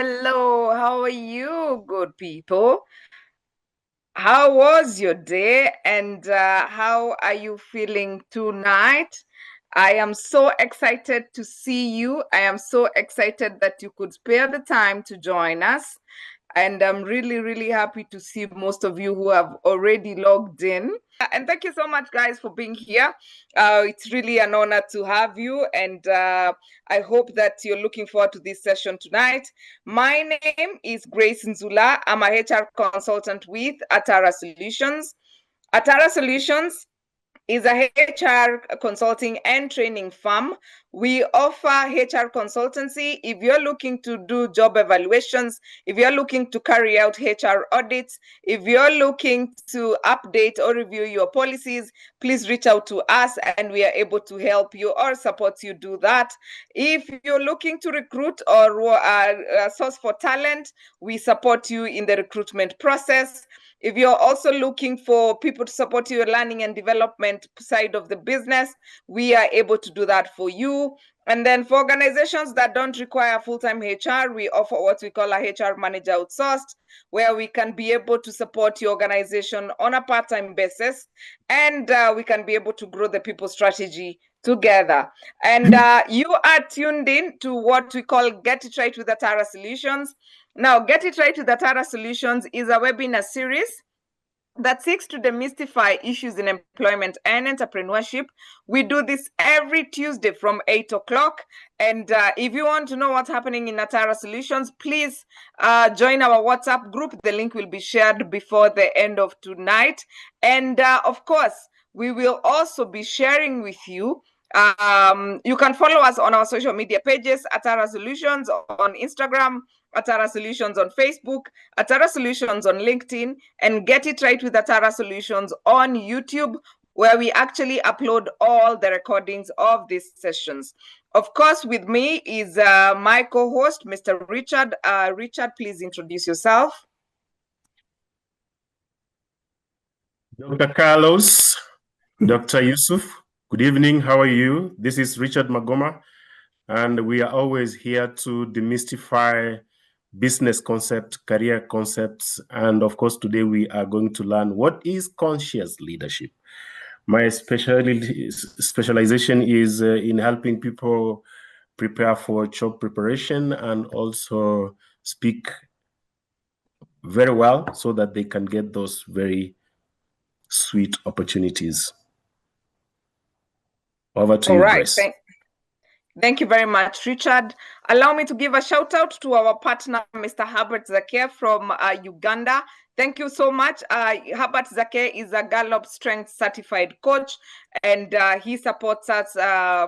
hello. How are you, good people? How was your day and how are you feeling tonight? I am so excited to see you. I am so excited that you could spare the time to join us. And I'm really, really happy to see most of you who have already logged in. And thank you so much, guys, for being here. It's really an honor to have you. And I hope that you're looking forward to this session tonight. My name is Grace Nzula. I'm a HR consultant with Atara Solutions. Atara Solutions is a HR consulting and training firm. We offer HR consultancy. If you're looking to do job evaluations, if you're looking to carry out HR audits, if you're looking to update or review your policies, please reach out to us and we are able to help you or support you do that. If you're looking to recruit or source for talent, we support you in the recruitment process. If you're also looking for people to support your learning and development side of the business, we are able to do that for you. And then for organizations that don't require full-time HR, we offer what we call a HR manager outsourced, where we can be able to support your organization on a part-time basis, and we can be able to grow the people strategy together. And you are tuned in to what we call Get It Right with Atara Solutions. Now, Get It Right with Atara Solutions is a webinar series that seeks to demystify issues in employment and entrepreneurship. We do this every Tuesday from 8 o'clock. And if you want to know what's happening in Atara Solutions, please join our WhatsApp group. The link will be shared before the end of tonight. And of course, we will also be sharing with you. You can follow us on our social media pages, Atara Solutions on Instagram, Atara Solutions on Facebook, Atara Solutions on LinkedIn, and Get It Right with Atara Solutions on YouTube, where we actually upload all the recordings of these sessions. Of course, with me is my co-host, Mr. Richard. Richard, please introduce yourself. Dr. Carlos, Dr. Yusuf, good evening. How are you? This is Richard Magoma, and we are always here to demystify business concepts, career concepts, and of course, today we are going to learn what is conscious leadership. My specialization is in helping people prepare for job preparation and also speak very well so that they can get those very sweet opportunities. Over to you, Grace. Thank you very much, Richard. Allow me to give a shout out to our partner, Mr. Herbert Zake from Uganda. Thank you so much. Herbert Zake is a Gallup Strength certified coach, and he supports us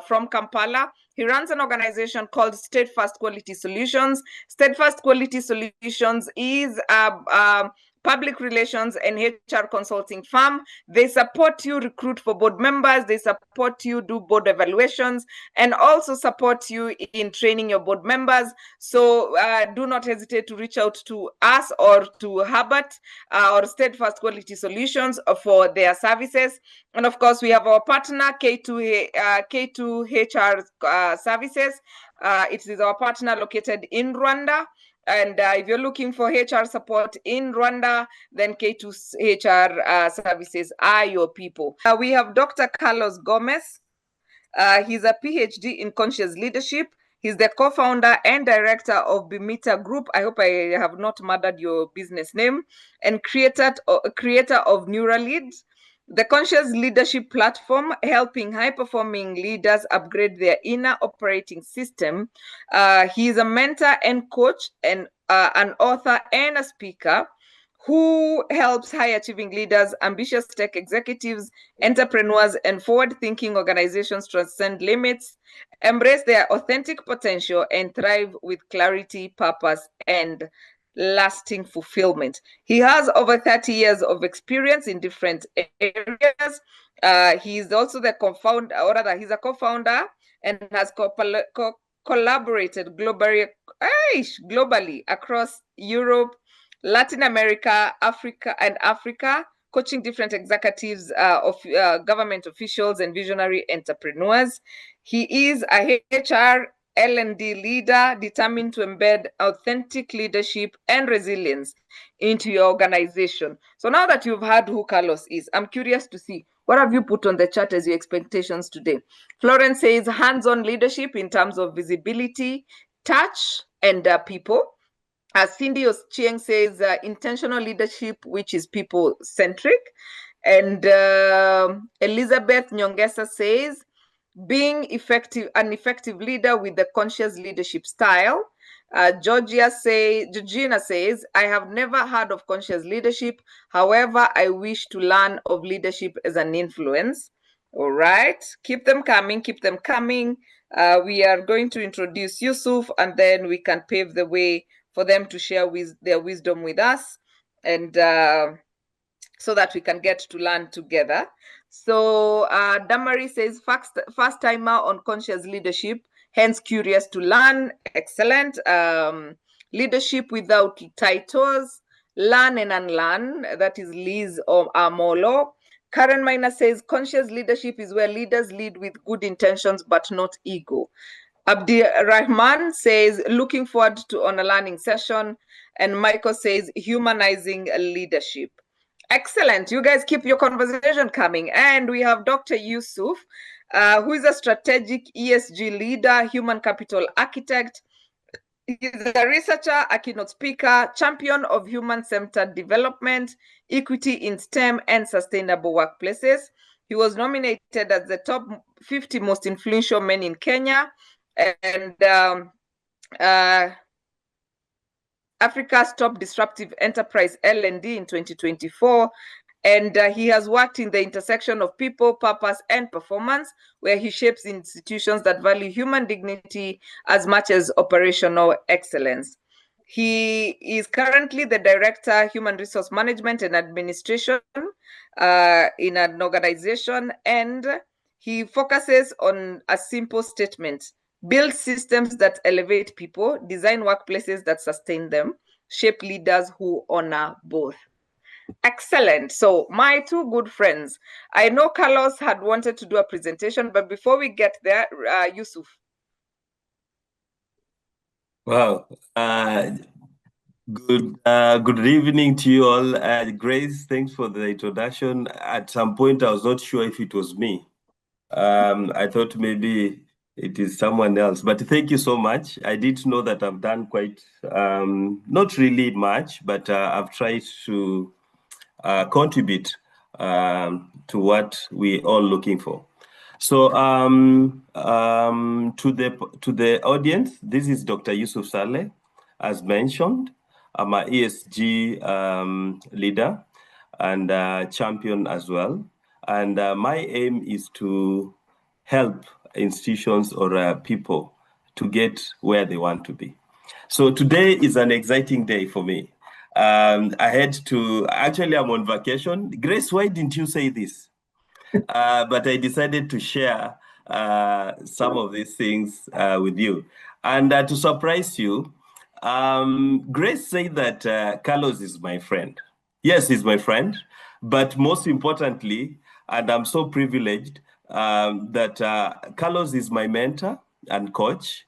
from Kampala. He runs an organization called Steadfast Quality Solutions. Steadfast Quality Solutions is a public relations and HR consulting firm. They support you recruit for board members. They support you do board evaluations and also support you in training your board members. So do not hesitate to reach out to us or to Herbert or Steadfast Quality Solutions for their services. And of course, we have our partner, K2 HR Services. It is our partner located in Rwanda. And if you're looking for HR support in Rwanda, then K2 HR services are your people. We have Dr. Carlos Gomez. He's a PhD in conscious leadership. He's the co-founder and director of Bimita Group. I hope I have not murdered your business name. And creator of Neuralead, the conscious leadership platform, helping high-performing leaders upgrade their inner operating system. He is a mentor and coach and an author and a speaker who helps high-achieving leaders, ambitious tech executives, entrepreneurs, and forward-thinking organizations transcend limits, embrace their authentic potential, and thrive with clarity, purpose, and lasting fulfillment. He has over 30 years of experience in different areas. He's also the co-founder, or rather, he's a co-founder and has collaborated globally across Europe, Latin America, Africa, coaching different executives of government officials and visionary entrepreneurs. He is a HR L&D leader determined to embed authentic leadership and resilience into your organization. So now that you've heard who Carlos is, I'm curious to see what have you put on the chart as your expectations today. Florence says hands-on leadership in terms of visibility, touch, and people. Cindy Ochieng says intentional leadership, which is people-centric. And Elizabeth Nyongesa says being an effective leader with a conscious leadership style. Georgina says, I have never heard of conscious leadership. However, I wish to learn of leadership as an influence. All right, keep them coming, keep them coming. We are going to introduce Yusuf, and then we can pave the way for them to share their wisdom with us, and so that we can get to learn together. So Damari says, first timer on conscious leadership, hence curious to learn. Excellent. Leadership without titles, learn and unlearn. That is Liz or Amolo. Karen Miner says, conscious leadership is where leaders lead with good intentions, but not ego. Abdi Rahman says, looking forward to on a learning session. And Michael says, humanizing leadership. Excellent. You guys keep your conversation coming. And we have Dr. Yusuf, who is a strategic ESG leader, human capital architect. He's a researcher, a keynote speaker, champion of human-centered development, equity in STEM, and sustainable workplaces. He was nominated as the top 50 most influential men in Kenya, and Africa's top disruptive enterprise L&D in 2024. And he has worked in the intersection of people, purpose, and performance, where he shapes institutions that value human dignity as much as operational excellence. He is currently the Director, Human Resource Management and Administration in an organization, and he focuses on a simple statement: build systems that elevate people, design workplaces that sustain them, shape leaders who honor both. Excellent. So my two good friends, I know Carlos had wanted to do a presentation, but before we get there, Yusuf. Wow. Good evening to you all. Grace, thanks for the introduction. At some point, I was not sure if it was me. I thought maybe it is someone else, but thank you so much. I did know that I've done quite, not really much, but I've tried to contribute to what we're all looking for. So to the audience, this is Dr. Yusuf Saleh. As mentioned, I'm an ESG leader and champion as well. And my aim is to help institutions or people to get where they want to be. So today is an exciting day for me. I had to, actually I'm on vacation. Grace, why didn't you say this? But I decided to share some of these things with you. And to surprise you, Grace said that Carlos is my friend. Yes, he's my friend. But most importantly, and I'm so privileged that Carlos is my mentor and coach.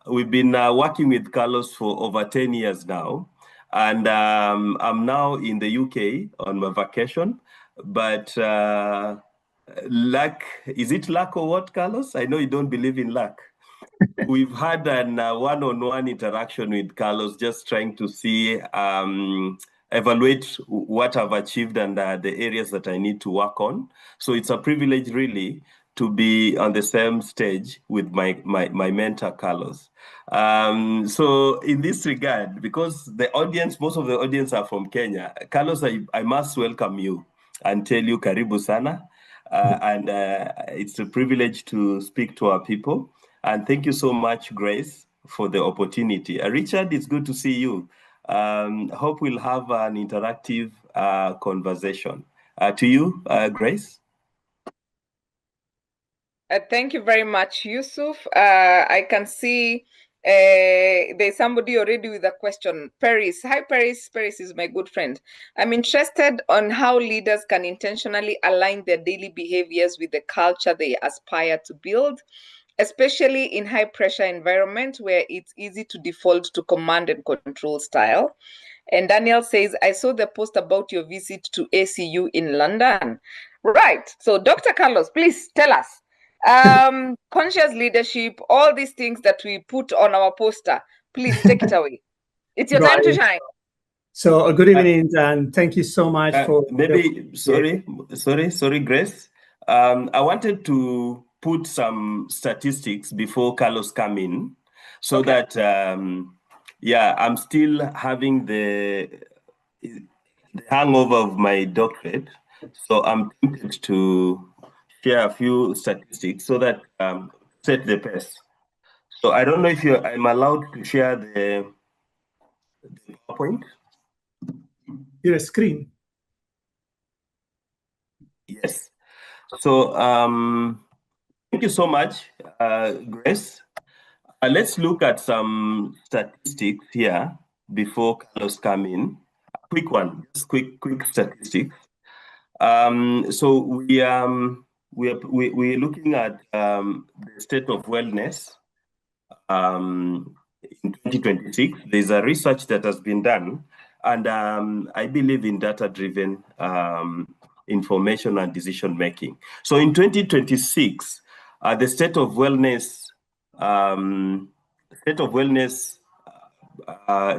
We've been working with Carlos for over 10 years now. And I'm now in the UK on my vacation. But luck, is it luck or what, Carlos? I know you don't believe in luck. We've had an one-on-one interaction with Carlos, just trying to see, evaluate what I've achieved and the areas that I need to work on. So it's a privilege really to be on the same stage with my mentor, Carlos. So in this regard, because the audience, most of the audience are from Kenya, Carlos, I must welcome you and tell you karibu sana. And it's a privilege to speak to our people. And thank you so much, Grace, for the opportunity. Richard, it's good to see you. Hope we'll have an interactive conversation. To you, Grace. Thank you very much, Yusuf. I can see there's somebody already with a question. Paris. Hi, Paris. Paris is my good friend. I'm interested on how leaders can intentionally align their daily behaviors with the culture they aspire to build. especially in high pressure environment where it's easy to default to command and control style. And Daniel says, I saw the post about your visit to ACU in London. Right. So, Dr. Carlos, please tell us. Conscious leadership, all these things that we put on our poster, please take it away. It's your time to shine. So, good evening, and thank you so much for Sorry, Grace. I wanted to put some statistics before Carlos come in, so that I'm still having the hangover of my doctorate, so I'm tempted to share a few statistics so that set the pace. So I don't know if I'm allowed to share the PowerPoint. Your screen. Yes. So thank you so much, Grace. Let's look at some statistics here before Carlos come in. A quick one, just quick statistics. So we're looking at the state of wellness in 2026. There's a research that has been done, and I believe in data-driven information and decision making. So in 2026, the state of wellness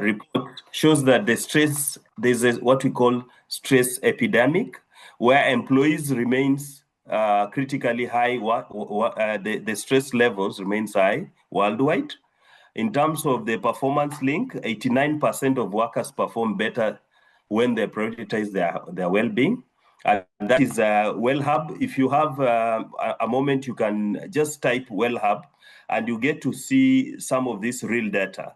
report shows that there's what we call stress epidemic, where employees remains critically high. The stress levels remains high worldwide. In terms of the performance link, 89% of workers perform better when they prioritize their well-being. And that is WellHub. If you have a moment, you can just type WellHub, and you get to see some of this real data.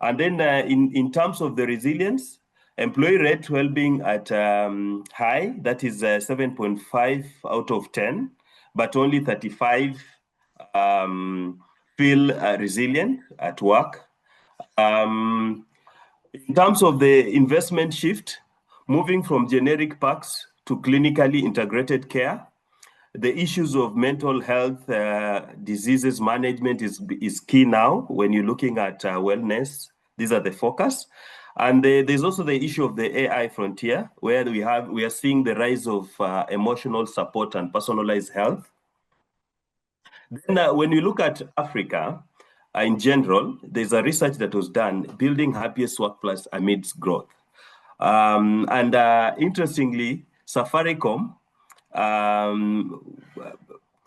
And then in terms of the resilience, employee rate well-being at high, that is 7.5 out of 10, but only 35 feel resilient at work. In terms of the investment shift, moving from generic packs to clinically integrated care, the issues of mental health diseases management is key now when you're looking at wellness. These are the focus. And there's also the issue of the AI frontier, where we are seeing the rise of emotional support and personalized health. Then when you look at Africa, in general, there's a research that was done, building happiest workplace amidst growth. And interestingly, Safaricom,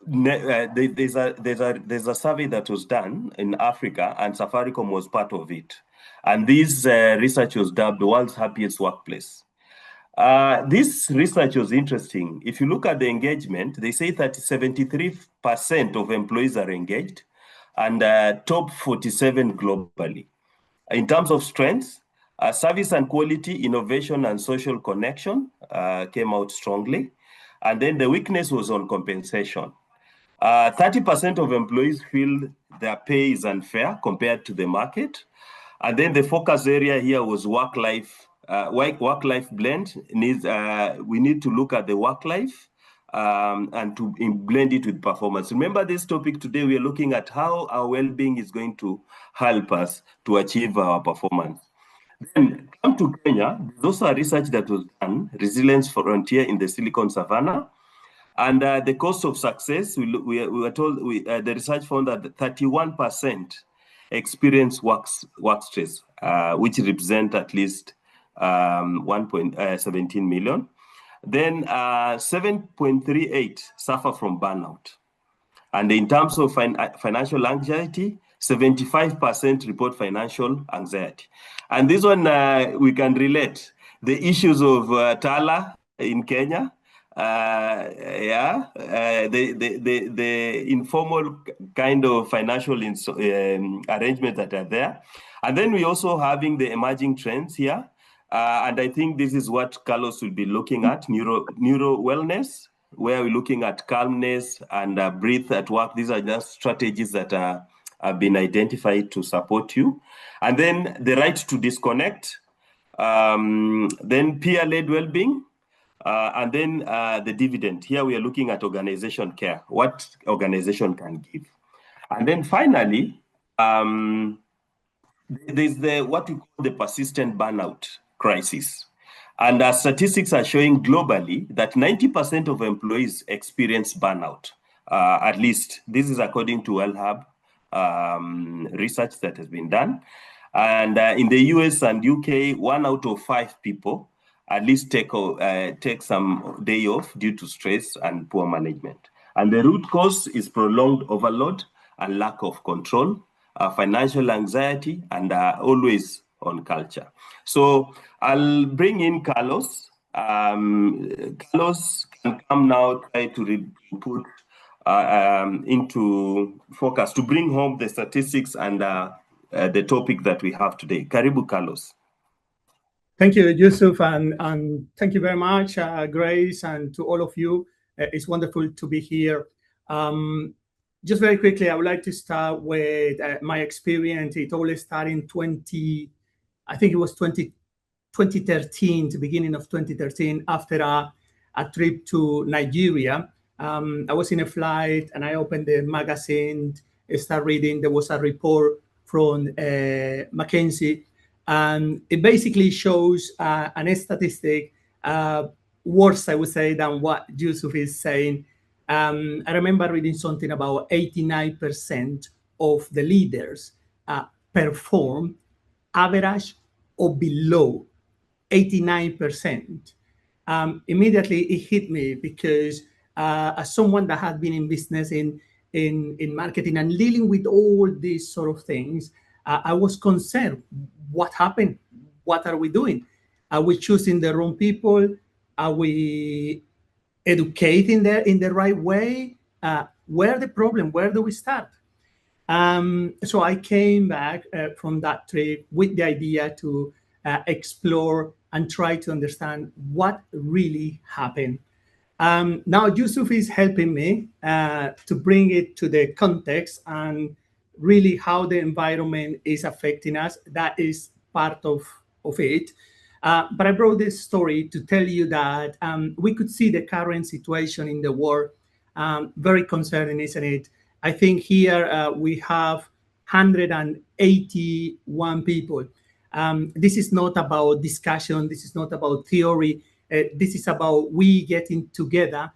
there's a survey that was done in Africa, and Safaricom was part of it. And this research was dubbed the world's happiest workplace. This research was interesting. If you look at the engagement, they say that 73% of employees are engaged, and top 47 globally. In terms of strengths, service and quality, innovation, and social connection came out strongly. And then the weakness was on compensation. 30% of employees feel their pay is unfair compared to the market. And then the focus area here was work-life blend. We need to look at the work-life and to blend it with performance. Remember this topic today, we are looking at how our well-being is going to help us to achieve our performance. Then come to Kenya, there's also a research that was done, Resilience Frontier in the Silicon Savannah. And the cost of success, we were told, the research found that 31% experience work stress, which represent at least 1.17 million. Then 7.38 suffer from burnout. And in terms of financial anxiety, 75% report financial anxiety. And this one, we can relate. The issues of Tala in Kenya, the informal kind of financial arrangements that are there. And then we also having the emerging trends here. And I think this is what Carlos will be looking at, neuro wellness, where we're looking at calmness and breathe at work. These are just strategies that have been identified to support you. And then the right to disconnect, then peer-led well-being, and then the dividend. Here we are looking at organization care, what organization can give. And then finally, there's what we call the persistent burnout crisis. And statistics are showing globally that 90% of employees experience burnout. At least this is according to WellHub research that has been done. And in the US and UK, 1 out of 5 people at least take some day off due to stress and poor management. And the root cause is prolonged overload and lack of control, financial anxiety, and always on culture. So I'll bring in Carlos. Carlos can come now, try to put into focus to bring home the statistics and the topic that we have today. Karibu, Carlos. Thank you, Yusuf, and thank you very much, Grace, and to all of you. It's wonderful to be here. Just very quickly, I would like to start with my experience. It all started in 2013, the beginning of 2013, after a trip to Nigeria. I was in a flight and I opened the magazine, started reading. There was a report from McKinsey, and it basically shows an statistic worse, I would say, than what Yusuf is saying. I remember reading something about 89% of the leaders perform average or below 89%. Immediately it hit me because as someone that had been in business in marketing and dealing with all these sort of things, I was concerned. What happened? What are we doing? Are we choosing the wrong people? Are we educating in the right way? Where the problem? Where do we start? So I came back from that trip with the idea to explore and try to understand what really happened. Now Yusuf is helping me to bring it to the context and really how the environment is affecting us. That is part of it. But I brought this story to tell you that we could see the current situation in the world. Very concerning, isn't it? I think here we have 181 people. This is not about discussion. This is not about theory. This is about we getting together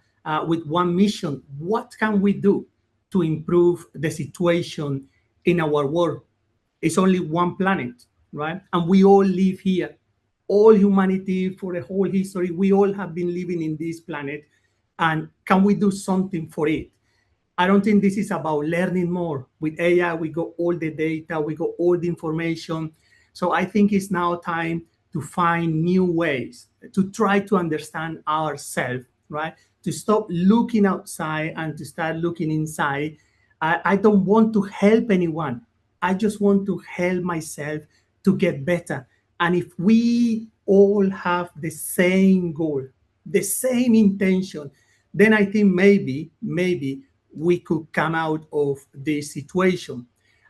with one mission. What can we do to improve the situation in our world? It's only one planet, right? And we all live here. All humanity for the whole history, we all have been living in this planet. And can we do something for it? I don't think this is about learning more. With AI, we got all the data, we got all the information. So I think it's now time to find new ways to try to understand ourselves, right? To stop looking outside and to start looking inside. I don't want to help anyone. I just want to help myself to get better. And if we all have the same goal, the same intention, then I think maybe we could come out of this situation.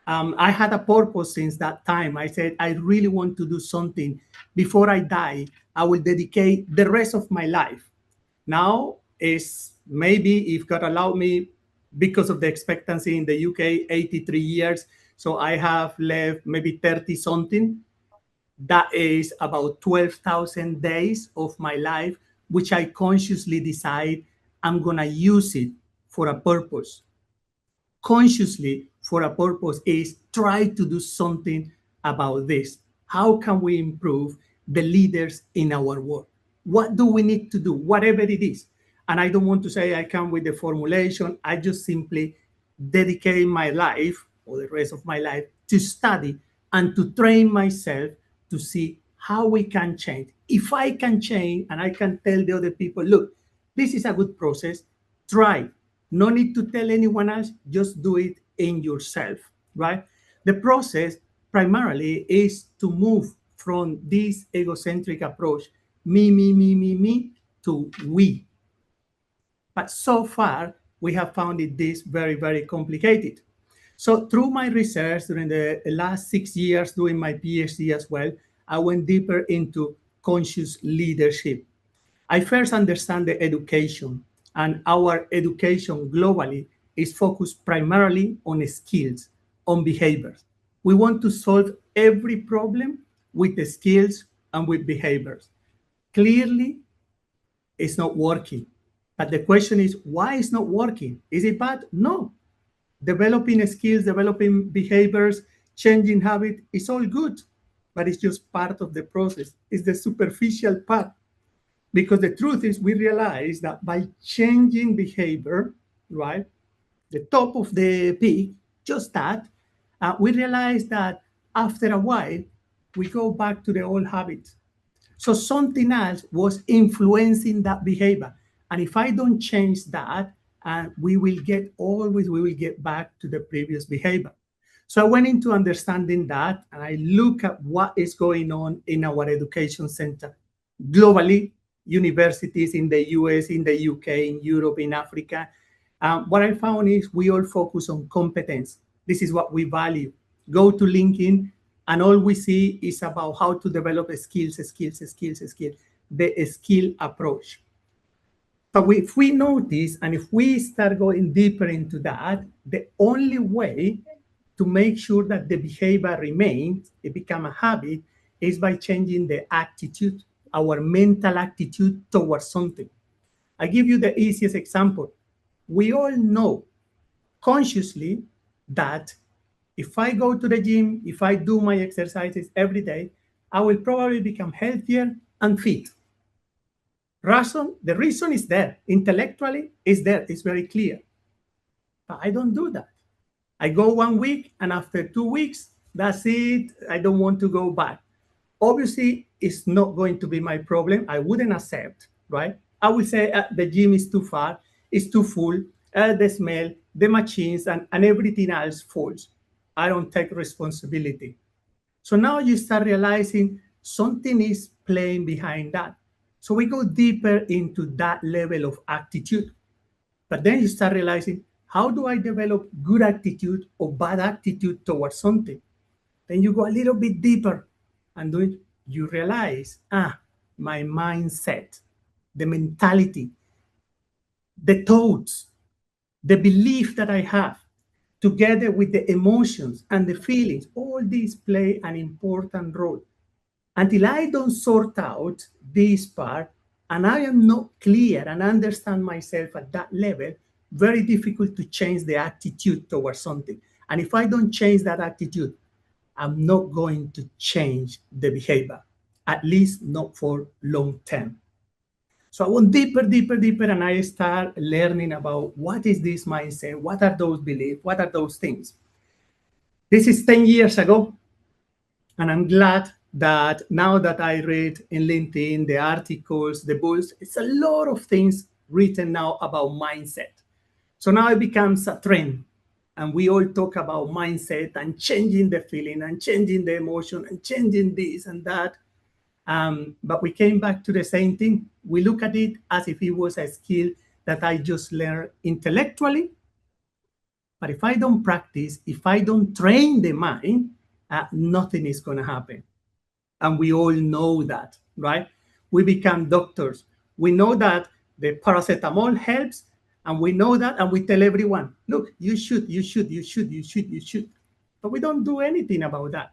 I had a purpose since that time. I said, I really want to do something. Before I die, I will dedicate the rest of my life. Now is maybe, if God allowed me, because of the expectancy in the UK, 83 years. So I have left maybe 30 something. That is about 12,000 days of my life, which I consciously decide I'm going to use it for a purpose. Consciously for a purpose is try to do something about this. How can we improve the leaders in our world? What do we need to do? Whatever it is. And I don't want to say I come with the formulation. I just simply dedicate my life or the rest of my life to study and to train myself to see how we can change. If I can change and I can tell the other people, look, this is a good process, try. No need to tell anyone else, just do it in yourself, right? The process primarily is to move from this egocentric approach, me, to we. But so far, we have found this very, very complicated. So through my research during the last 6 years, doing my PhD as well, I went deeper into conscious leadership. I first understand the education, and our education globally is focused primarily on skills, on behaviors. We want to solve every problem with the skills and with behaviors. Clearly, it's not working. But the question is, why it's not working? Is it bad? No. Developing skills, developing behaviors, changing habit is all good, but it's just part of the process. It's the superficial part. Because the truth is, we realize that by changing behavior, right, the top of the peak, just that, we realize that after a while, we go back to the old habits. So something else was influencing that behavior. And if I don't change that, we will get back to the previous behavior. So I went into understanding that, and I look at what is going on in our education center globally, universities in the US, in the UK, in Europe, in Africa. What I found is we all focus on competence. This is what we value. Go to LinkedIn, and all we see is about how to develop skills. The skill approach. But if we notice and if we start going deeper into that, the only way to make sure that the behavior remains, it becomes a habit, is by changing the attitude, our mental attitude towards something. I give you the easiest example. We all know consciously that if I go to the gym, if I do my exercises every day, I will probably become healthier and fit. The reason is there. Intellectually, is there. It's very clear. But I don't do that. I go 1 week, and after 2 weeks, that's it. I don't want to go back. Obviously, it's not going to be my problem. I wouldn't accept, right? I would say the gym is too far, it's too full, the smell, the machines, and everything else falls. I don't take responsibility. So now you start realizing something is playing behind that. So we go deeper into that level of attitude. But then you start realizing, how do I develop good attitude or bad attitude towards something? Then you go a little bit deeper, and then you realize, my mindset, the mentality, the thoughts, the belief that I have, together with the emotions and the feelings, all these play an important role. Until I don't sort out this part and I am not clear and understand myself at that level, very difficult to change the attitude towards something. And if I don't change that attitude, I'm not going to change the behavior, at least not for long term. So I went deeper, and I start learning about what is this mindset, what are those beliefs, what are those things. This is 10 years ago, and I'm glad that now that I read in LinkedIn, the articles, the books, it's a lot of things written now about mindset. So now it becomes a trend. And we all talk about mindset and changing the feeling and changing the emotion and changing this and that. But we came back to the same thing. We look at it as if it was a skill that I just learned intellectually. But if I don't practice, if I don't train the mind, nothing is going to happen. And we all know that, right? We become doctors. We know that the paracetamol helps, and we know that, and we tell everyone, look, you should. But we don't do anything about that.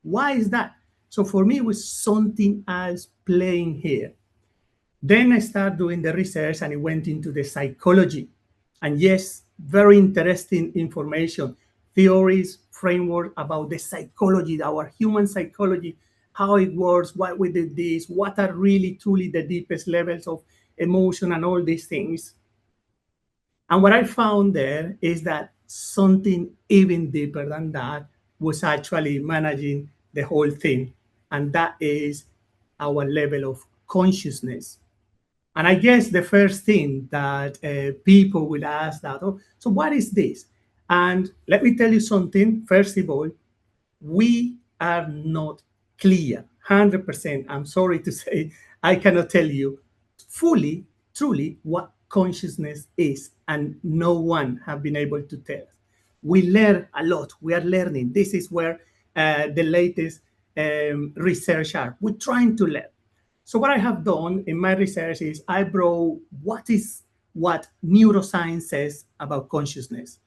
Why is that? So for me, it was something else playing here. Then I started doing the research, and it went into the psychology. And yes, very interesting information, theories, framework about the psychology, our human psychology, how it works, why we did this, what are really truly the deepest levels of emotion and all these things. And what I found there is that something even deeper than that was actually managing the whole thing. And that is our level of consciousness. And I guess the first thing that people will ask that, oh, so what is this? And let me tell you something. First of all, we are not clear, 100%. I'm sorry to say, I cannot tell you fully, truly, what consciousness is, and no one have been able to tell us. We learn a lot. We are learning. This is where the latest research are. We're trying to learn. So what I have done in my research is I brought what is what neuroscience says about consciousness,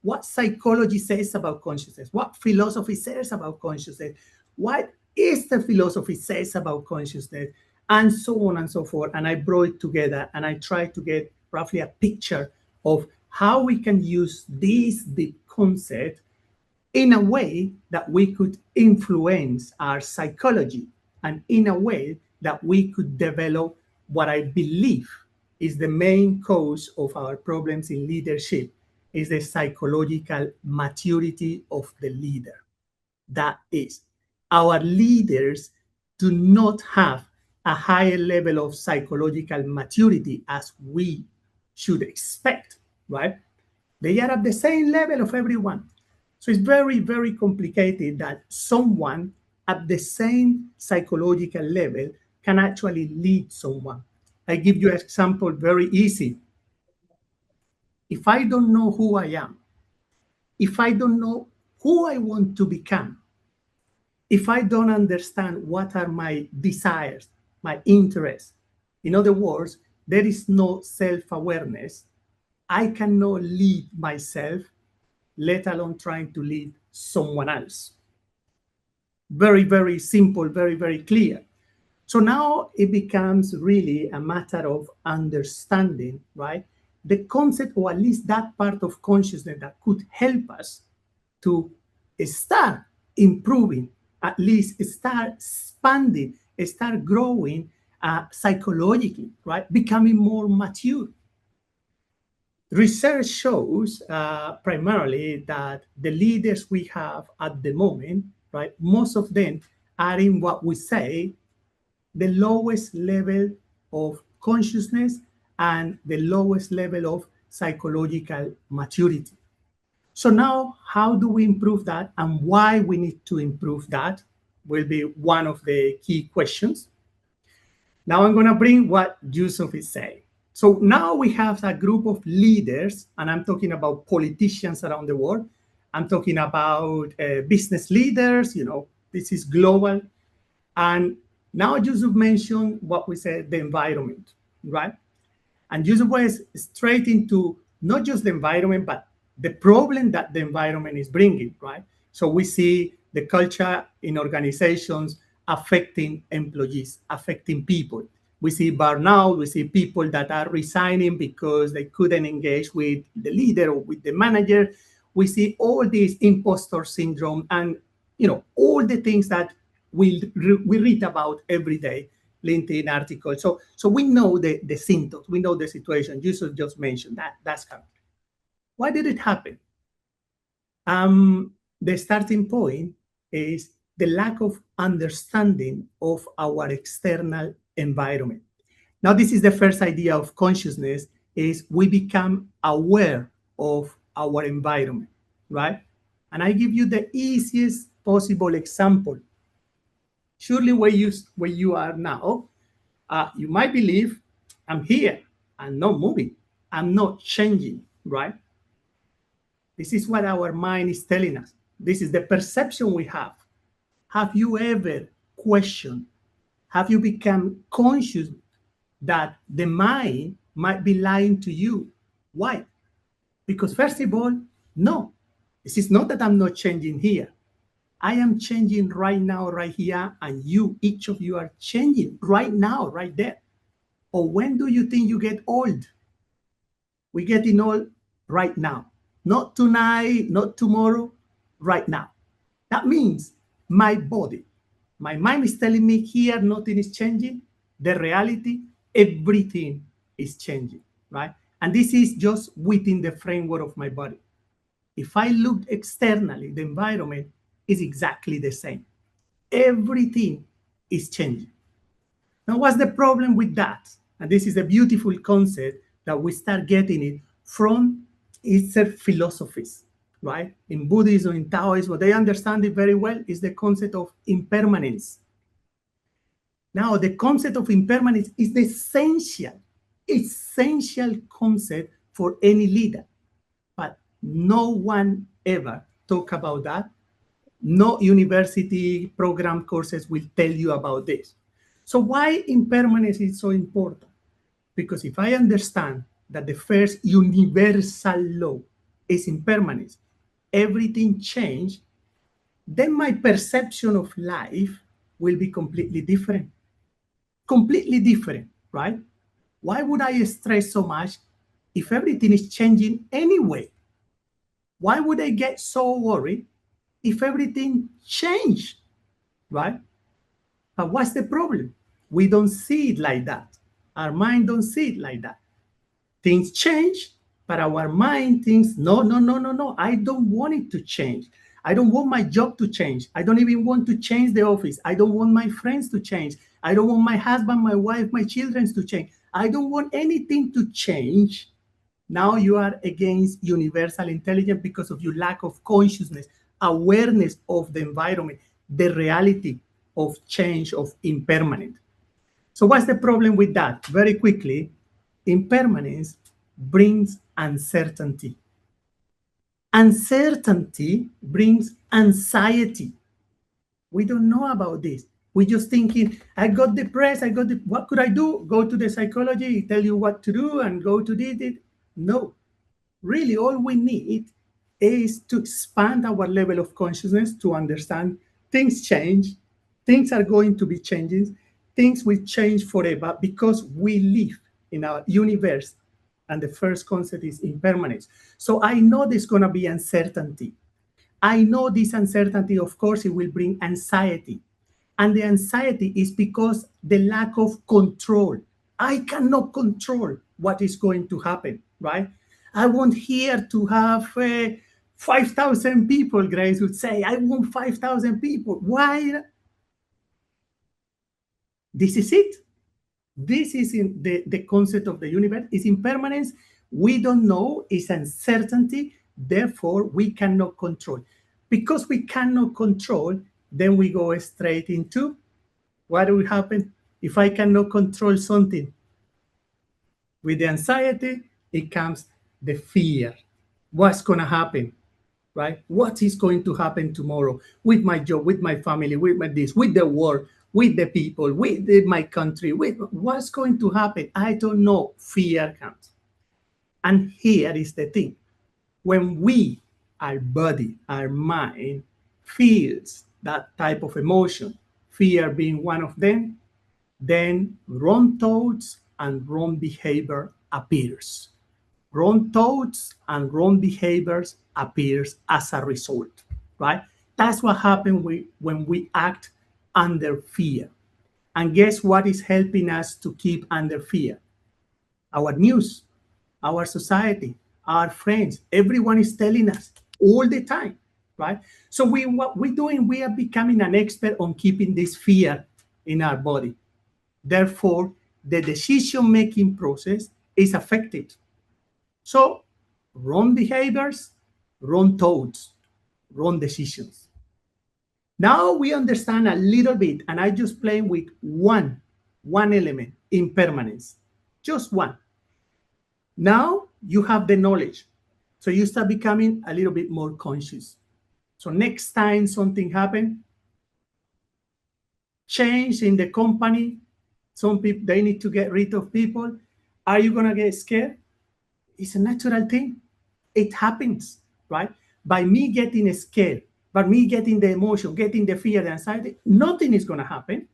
what psychology says about consciousness, what philosophy says about consciousness, what Eastern philosophy says about consciousness, and so on and so forth. And I brought it together and I tried to get roughly a picture of how we can use this deep concept in a way that we could influence our psychology and in a way that we could develop what I believe is the main cause of our problems in leadership is the psychological maturity of the leader. That is, our leaders do not have a higher level of psychological maturity as we should expect, right? They are at the same level of everyone. So it's very, very complicated that someone at the same psychological level can actually lead someone. I give you an example very easy. If I don't know who I am, if I don't know who I want to become, if I don't understand what are my desires, my interests, in other words, there is no self-awareness, I cannot lead myself, let alone trying to lead someone else. Very, very simple, very, very clear. So now it becomes really a matter of understanding, right? The concept, or at least that part of consciousness that could help us to start improving, at least start expanding, start growing psychologically, right? Becoming more mature. Research shows primarily that the leaders we have at the moment, right, most of them are in what we say the lowest level of consciousness and the lowest level of psychological maturity. So now, how do we improve that and why we need to improve that will be one of the key questions. Now I'm going to bring what Yusuf is saying. So now we have a group of leaders, and I'm talking about politicians around the world. I'm talking about business leaders, this is global. And now Yusuf mentioned what we said, the environment, right? And Yusuf was straight into not just the environment, but the problem that the environment is bringing, right? So we see the culture in organizations affecting employees, affecting people. We see burnout, we see people that are resigning because they couldn't engage with the leader or with the manager. We see all this imposter syndrome and all the things that we read about every day, LinkedIn articles. So we know the symptoms, we know the situation. You should just mention that. That's how. Why did it happen? The starting point is the lack of understanding of our external environment. Now, this is the first idea of consciousness, is we become aware of our environment, right? And I give you the easiest possible example. Surely where you are now, you might believe, I'm here, I'm not moving, I'm not changing, right? This is what our mind is telling us. This is the perception we have. Have you ever questioned? Have you become conscious that the mind might be lying to you? Why? Because first of all, no, this is not that I'm not changing here. I am changing right now, right here, and each of you are changing right now, right there. Or when do you think you get old? We're getting old right now. Not tonight, not tomorrow, right now. That means my body, my mind is telling me here nothing is changing. The reality, everything is changing, right? And this is just within the framework of my body. If I look externally, the environment is exactly the same. Everything is changing. Now, what's the problem with that? And this is a beautiful concept that we start getting it from Eastern philosophies, right? In Buddhism, in Taoism, what they understand it very well is the concept of impermanence. Now, the concept of impermanence is the essential concept for any leader. But no one ever talk about that. No university program courses will tell you about this. So why impermanence is so important? Because if I understand that the first universal law is impermanence, everything change, then my perception of life will be completely different. Completely different, right? Why would I stress so much if everything is changing anyway? Why would I get so worried if everything changed, right? But what's the problem? We don't see it like that. Our mind don't see it like that. Things change, but our mind thinks, no, no, no, no, no. I don't want it to change. I don't want my job to change. I don't even want to change the office. I don't want my friends to change. I don't want my husband, my wife, my children to change. I don't want anything to change. Now you are against universal intelligence because of your lack of consciousness, awareness of the environment, the reality of change, of impermanence. So what's the problem with that? Very quickly, impermanence brings uncertainty. Uncertainty brings anxiety. We don't know about this. We're just thinking, I got depressed, what could I do? Go to the psychology, tell you what to do and go to this. No, really all we need is to expand our level of consciousness to understand things change, things are going to be changing, things will change forever because we live in our universe. And the first concept is impermanence. So I know there's going to be uncertainty. I know this uncertainty, of course, it will bring anxiety. And the anxiety is because the lack of control. I cannot control what is going to happen, right? I want here to have 5,000 people, Grace would say. I want 5,000 people. Why? This is it. This is in the concept of the universe. Is impermanence. We don't know. It's uncertainty. Therefore, we cannot control. Because we cannot control, then we go straight into what will happen if I cannot control something. With the anxiety, it comes the fear. What's going to happen, right? What is going to happen tomorrow with my job, with my family, with my this, with the world, with the people, with my country, with what's going to happen? I don't know. Fear comes. And here is the thing. When we, our body, our mind, feels that type of emotion, fear being one of them, then wrong thoughts and wrong behavior appears. Wrong thoughts and wrong behaviors appears as a result, right? That's what happens when we act under fear. And guess what is helping us to keep under fear? Our news, our society, our friends, everyone is telling us all the time, right? So what we're doing, we are becoming an expert on keeping this fear in our body. Therefore, the decision-making process is affected. So, wrong behaviors, wrong thoughts, wrong decisions. Now we understand a little bit, and I just playing with one element, impermanence, just one. Now you have the knowledge. So you start becoming a little bit more conscious. So next time something happens, change in the company, some people, they need to get rid of people. Are you going to get scared? It's a natural thing. It happens, right? By me getting scared, by me getting the emotion, getting the fear, the anxiety, nothing is going to happen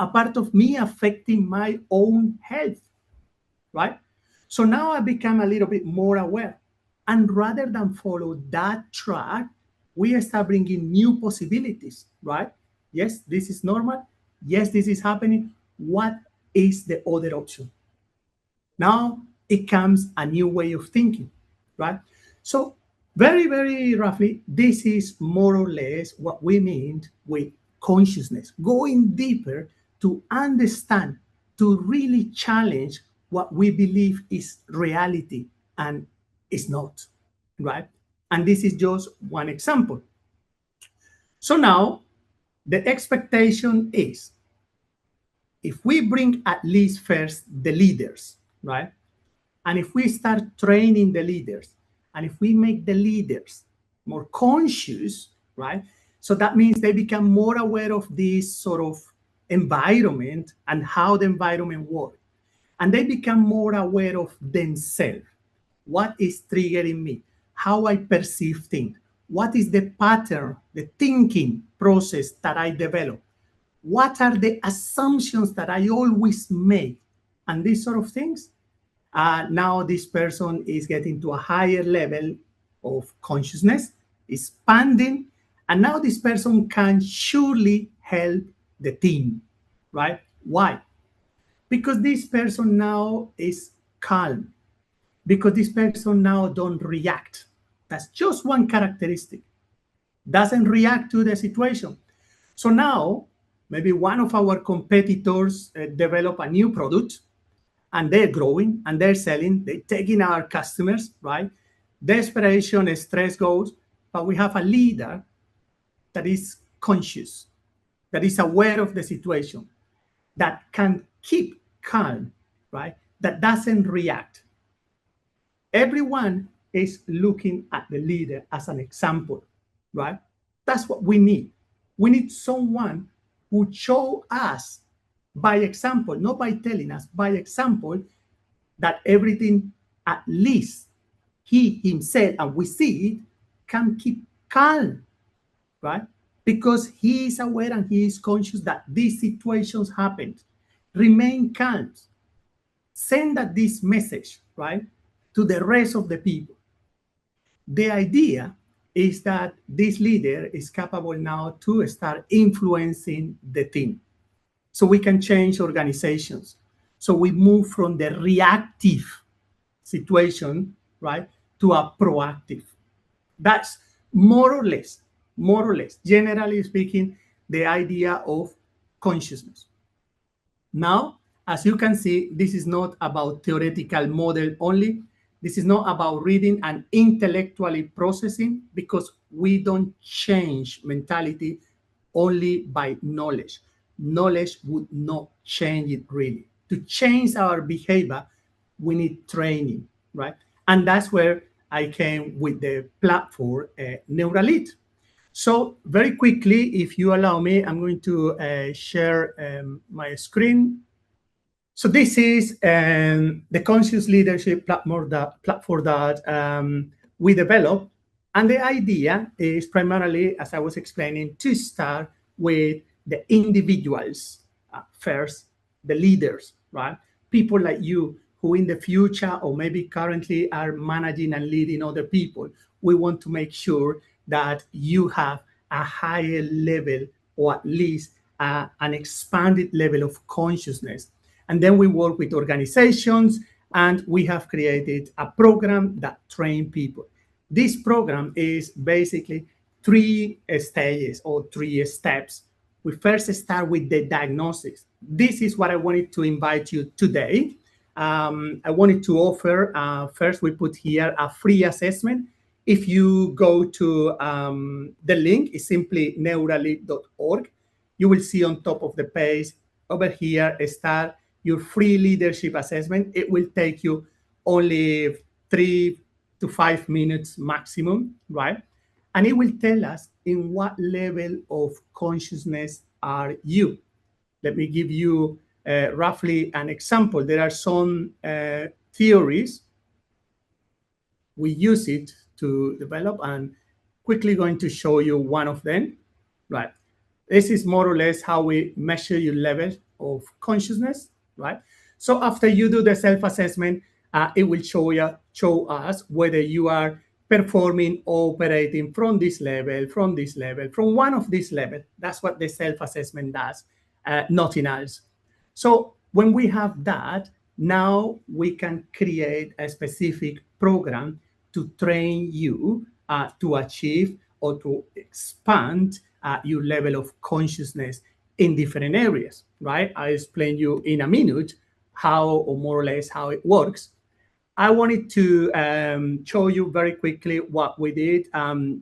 apart of me affecting my own health, right? So now I become a little bit more aware. And rather than follow that track, we start bringing new possibilities, right? Yes, this is normal. Yes, this is happening. What is the other option? Now it comes a new way of thinking, right? So very, very roughly, this is more or less what we mean with consciousness, going deeper to understand, to really challenge what we believe is reality and is not, right? And this is just one example. So now the expectation is if we bring at least first the leaders, right? And if we start training the leaders, and if we make the leaders more conscious, right? So that means they become more aware of this sort of environment and how the environment works. and they become more aware of themselves. What is triggering me? How I perceive things? What is the pattern, the thinking process that I develop? What are the assumptions that I always make? And these sort of things. Now this person is getting to a higher level of consciousness, expanding, and now this person can surely help the team, right? Why? Because this person now is calm, because this person now don't react. That's just one characteristic. Doesn't react to the situation. So now maybe one of our competitors develop a new product, and they're growing and they're selling, they're taking our customers, right? Desperation, stress goes, but we have a leader that is conscious, that is aware of the situation, that can keep calm, right? That doesn't react. Everyone is looking at the leader as an example, right? That's what we need. We need someone who show us by example, not by telling us, by example, that everything, at least he himself, and we see it, can keep calm, right? Because he is aware and he is conscious that these situations happen. Remain calm. Send that this message, right, to the rest of the people. The idea is that this leader is capable now to start influencing the team. So we can change organizations. So we move from the reactive situation, right, to a proactive. That's more or less, generally speaking, the idea of consciousness. Now, as you can see, this is not about theoretical model only. This is not about reading and intellectually processing, because we don't change mentality only by knowledge. Knowledge would not change it really. To change our behavior, we need training, right? And that's where I came with the platform Neuralith. So very quickly, if you allow me, I'm going to share my screen. So this is the conscious leadership platform that we developed. And the idea is primarily, as I was explaining, to start with the individuals first, the leaders, right? People like you who in the future or maybe currently are managing and leading other people. We want to make sure that you have a higher level, or at least an expanded level of consciousness. And then we work with organizations, and we have created a program that trains people. This program is basically 3 stages or 3 steps. We first start with the diagnosis. This is what I wanted to invite you today. I wanted to offer, first we put here a free assessment. If you go to the link, it's simply neuralith.org. You will see on top of the page over here, start your free leadership assessment. It will take you only 3 to 5 minutes maximum, right? And it will tell us in what level of consciousness are you. Let me give you roughly an example. There are some theories. We use it to develop, and quickly going to show you one of them, right? This is more or less how we measure your level of consciousness, right? So after you do the self-assessment, it will show us whether you are performing, operating from this level, from one of these levels. That's what the self-assessment does, nothing else. So when we have that, now we can create a specific program to train you to achieve or to expand your level of consciousness in different areas, right? I'll explain you in a minute how, or more or less how it works. I wanted to show you very quickly what we did.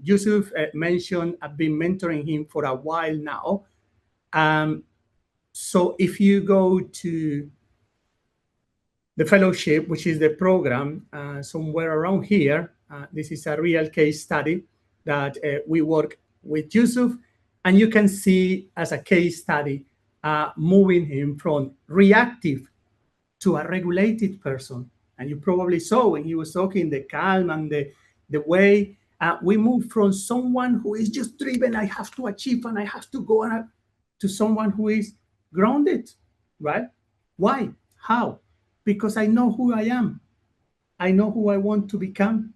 Yusuf mentioned I've been mentoring him for a while now. So if you go to the fellowship, which is the program, somewhere around here, this is a real case study that we work with Yusuf, and you can see as a case study, moving him from reactive to a regulated person. And you probably saw when he was talking the calm and the way we move from someone who is just driven, I have to achieve and I have to go on, to someone who is grounded, right? Why? How? Because I know who I am. I know who I want to become.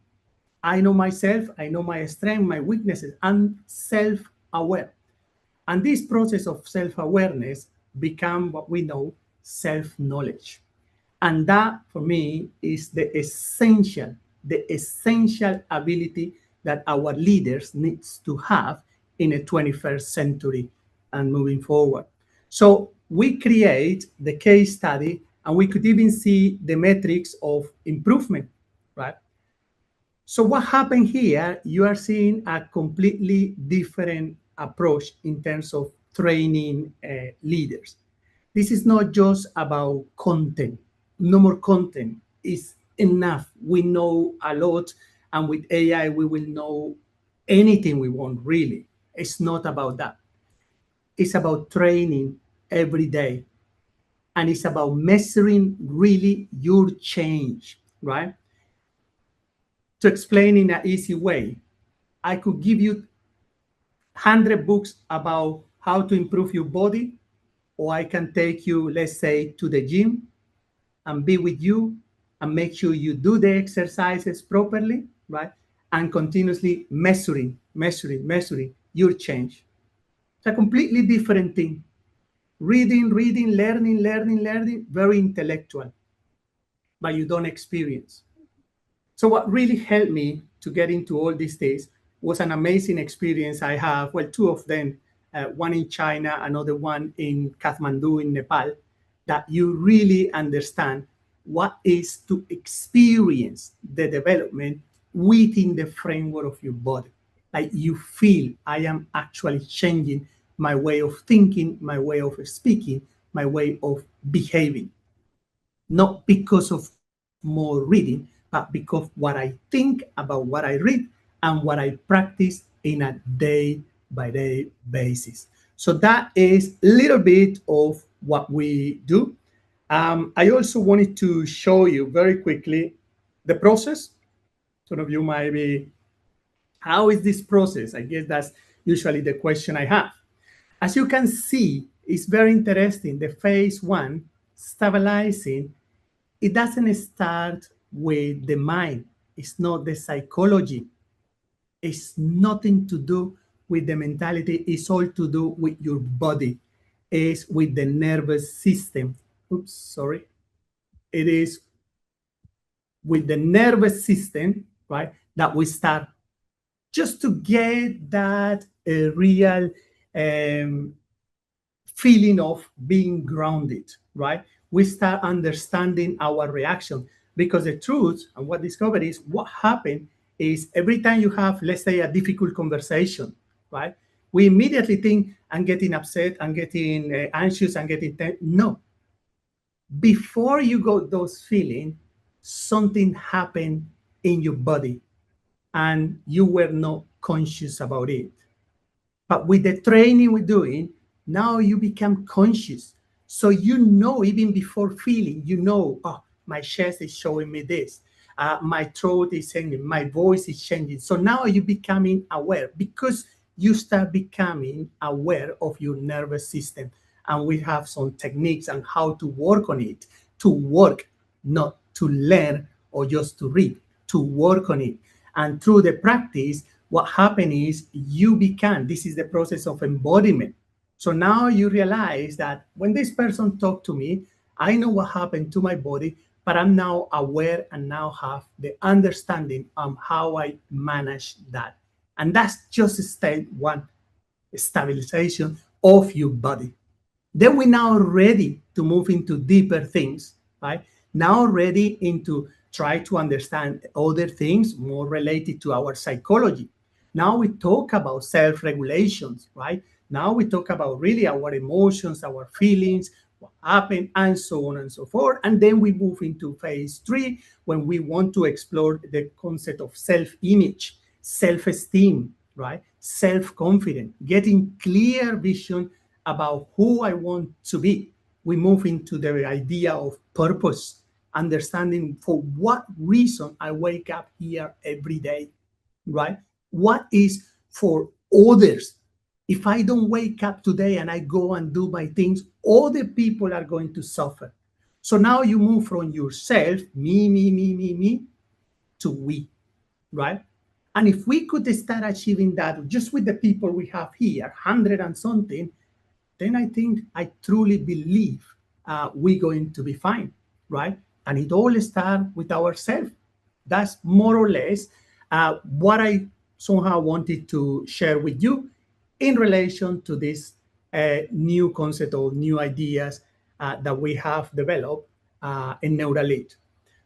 I know myself. I know my strength, my weaknesses. I'm self-aware. And this process of self-awareness become what we know self-knowledge. And that, for me, is the essential ability that our leaders needs to have in a 21st century and moving forward. So we create the case study, and we could even see the metrics of improvement, right? So what happened here, you are seeing a completely different approach in terms of training leaders. This is not just about content. No more content is enough. We know a lot, and with AI, we will know anything we want, really. It's not about that. It's about training every day, and it's about measuring really your change, right? To explain in an easy way, I could give you 100 books about how to improve your body, or I can take you, let's say, to the gym and be with you and make sure you do the exercises properly, right? And continuously measuring your change. It's a completely different thing. Reading, learning, very intellectual, but you don't experience. So what really helped me to get into all these things was an amazing experience I have. Well, two of them, one in China, another one in Kathmandu in Nepal, that you really understand what is to experience the development within the framework of your body. Like you feel I am actually changing my way of thinking, my way of speaking, my way of behaving, not because of more reading, but because what I think about what I read and what I practice in a day by day basis. So that is a little bit of what we do. I also wanted to show you very quickly the process. Some of you might be, how is this process? I guess that's usually the question I have. As you can see, it's very interesting. The phase one, stabilizing, it doesn't start with the mind. It's not the psychology. It's nothing to do with the mentality. It's all to do with your body. It's with the nervous system. Oops, sorry. It is with the nervous system, right, that we start just to get that real um, feeling of being grounded, right? We start understanding our reaction, because the truth and what discovered is what happened is every time you have, let's say, a difficult conversation, right? We immediately think, I'm getting upset, I'm getting anxious, I'm getting no. Before you got those feelings, something happened in your body and you were not conscious about it. But with the training we're doing, now you become conscious. So you know, even before feeling, you know, oh, my chest is showing me this. My throat is changing, my voice is changing. So now you're becoming aware, because you start becoming aware of your nervous system. And we have some techniques on how to work on it, to work, not to learn or just to read, to work on it. And through the practice, what happened is you become, this is the process of embodiment. So now you realize that when this person talked to me, I know what happened to my body, but I'm now aware and now have the understanding of how I manage that. And that's just step one, stabilization of your body. Then we're now ready to move into deeper things, right? Now ready into try to understand other things more related to our psychology. Now we talk about self-regulations, right? Now we talk about really our emotions, our feelings, what happened, and so on and so forth. And then we move into phase three, when we want to explore the concept of self-image, self-esteem, right? Self-confidence, getting clear vision about who I want to be. we move into the idea of purpose, understanding for what reason I wake up here every day, right? What is for others? If I don't wake up today and I go and do my things, other people are going to suffer. So now you move from yourself, me, to we, right? And if we could start achieving that just with the people we have here, 100 and something, then I truly believe we're going to be fine, right? And it all starts with ourselves. That's more or less what I somehow wanted to share with you in relation to this new concept or new ideas that we have developed in Neuralink.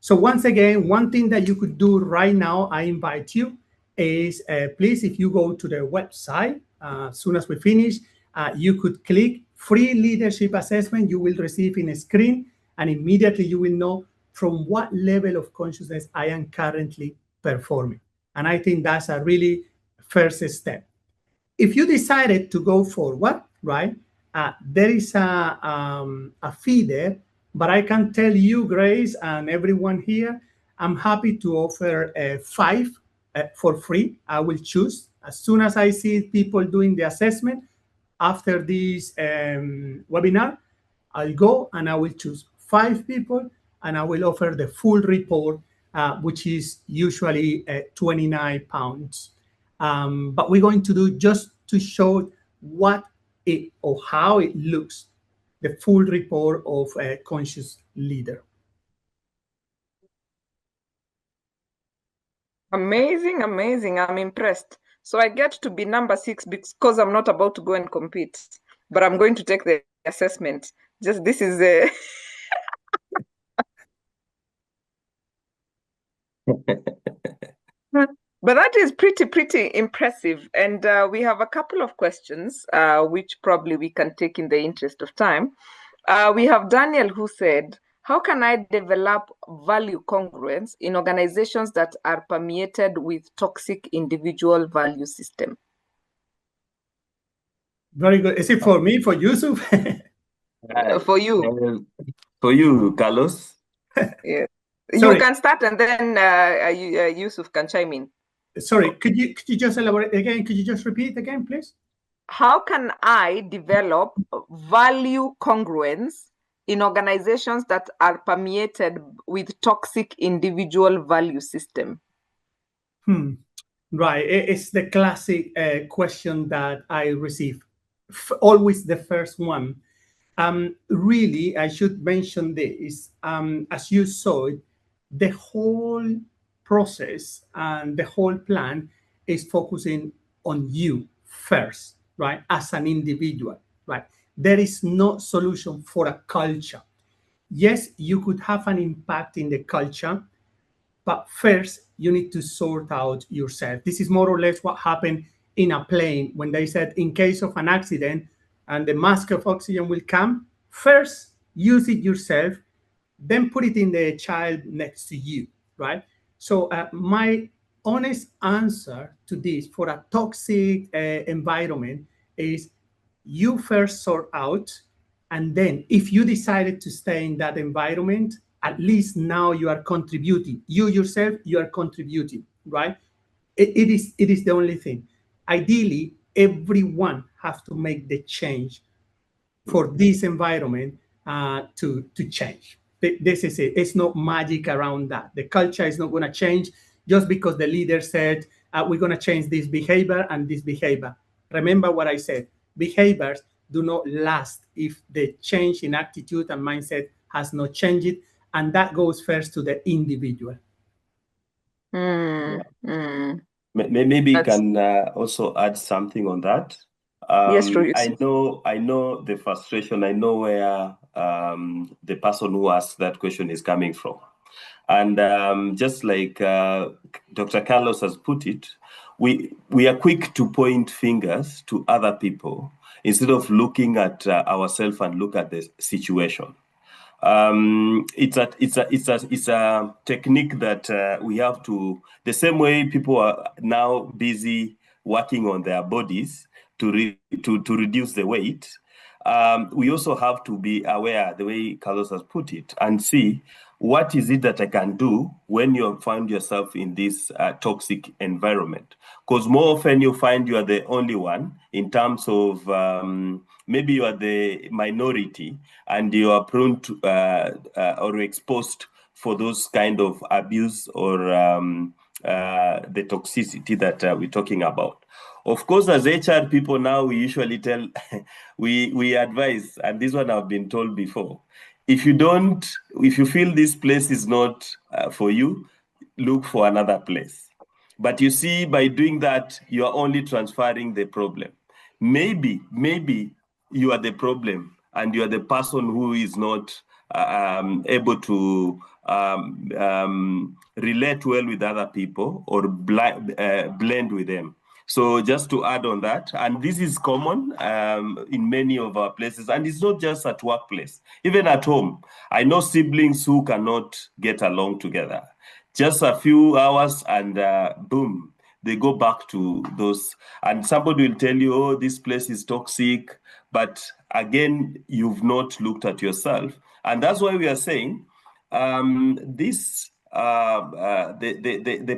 So once again, one thing that you could do right now, I invite you, is please, if you go to the website, as soon as we finish, you could click free leadership assessment. You will receive in a screen, and immediately you will know from what level of consciousness I am currently performing. And I think that's a really first step. If you decided to go forward, right, there is a fee there, but I can tell you, Grace, and everyone here, I'm happy to offer 5 for free. I will choose. As soon as I see people doing the assessment after this webinar, I'll go and I will choose 5 people and I will offer the full report, which is usually 29 pounds. But we're going to do just to show what it or how it looks, the full report of a conscious leader. Amazing, amazing. I'm impressed. So I get to be number 6 because I'm not about to go and compete, but I'm going to take the assessment. Just this is a But that is pretty impressive. And we have a couple of questions, which probably we can take in the interest of time. We have Daniel who said, how can I develop value congruence in organizations that are permeated with toxic individual value system? Very good. Is it for me, for Yusuf? For you. For you, Carlos. Yeah. Sorry. You can start and then Yusuf can chime in. Sorry, could you just elaborate again? Could you just repeat again, please? How can I develop value congruence in organizations that are permeated with toxic individual value system? Right. It's the classic question that I receive. Always the first one. Really, I should mention this. As you saw it, the whole process and the whole plan is focusing on you first, right? As an individual, right? There is no solution for a culture. Yes, you could have an impact in the culture, but first, you need to sort out yourself. This is more or less what happened in a plane when they said, in case of an accident and the mask of oxygen will come, first use it yourself, then put it in the child next to you, right? So my honest answer to this for a toxic environment is you first sort out, and then if you decided to stay in that environment, at least now you are contributing. You yourself, you are contributing, right? It is the only thing. Ideally, everyone has to make the change for this environment to change. This is it. It's not magic around that. The culture is not going to change just because the leader said, we're going to change this behavior and this behavior. Remember what I said. Behaviors do not last if the change in attitude and mindset has not changed. And that goes first to the individual. Maybe you can also add something on that. Yes, true. I know the frustration. I know where the person who asked that question is coming from. And just like Dr. Carlos has put it, we are quick to point fingers to other people instead of looking at ourselves and look at the situation. It's a technique that we have to, the same way people are now busy working on their bodies to reduce the weight. we also have to be aware, the way Carlos has put it, and see what is it that I can do when you find yourself in this toxic environment. Because more often you find you are the only one in terms of maybe you are the minority and you are prone to or exposed for those kind of abuse or the toxicity that we're talking about. Of course, as HR people now, we usually tell, we advise, and this one I've been told before, if you feel this place is not for you, look for another place. But you see, by doing that, you are only transferring the problem. Maybe you are the problem and you are the person who is not able to relate well with other people or blend with them. So just to add on that, and this is common in many of our places, and it's not just at workplace, even at home. I know siblings who cannot get along together. Just a few hours and boom, they go back to those. And somebody will tell you, oh, this place is toxic. But again, you've not looked at yourself. And that's why we are saying the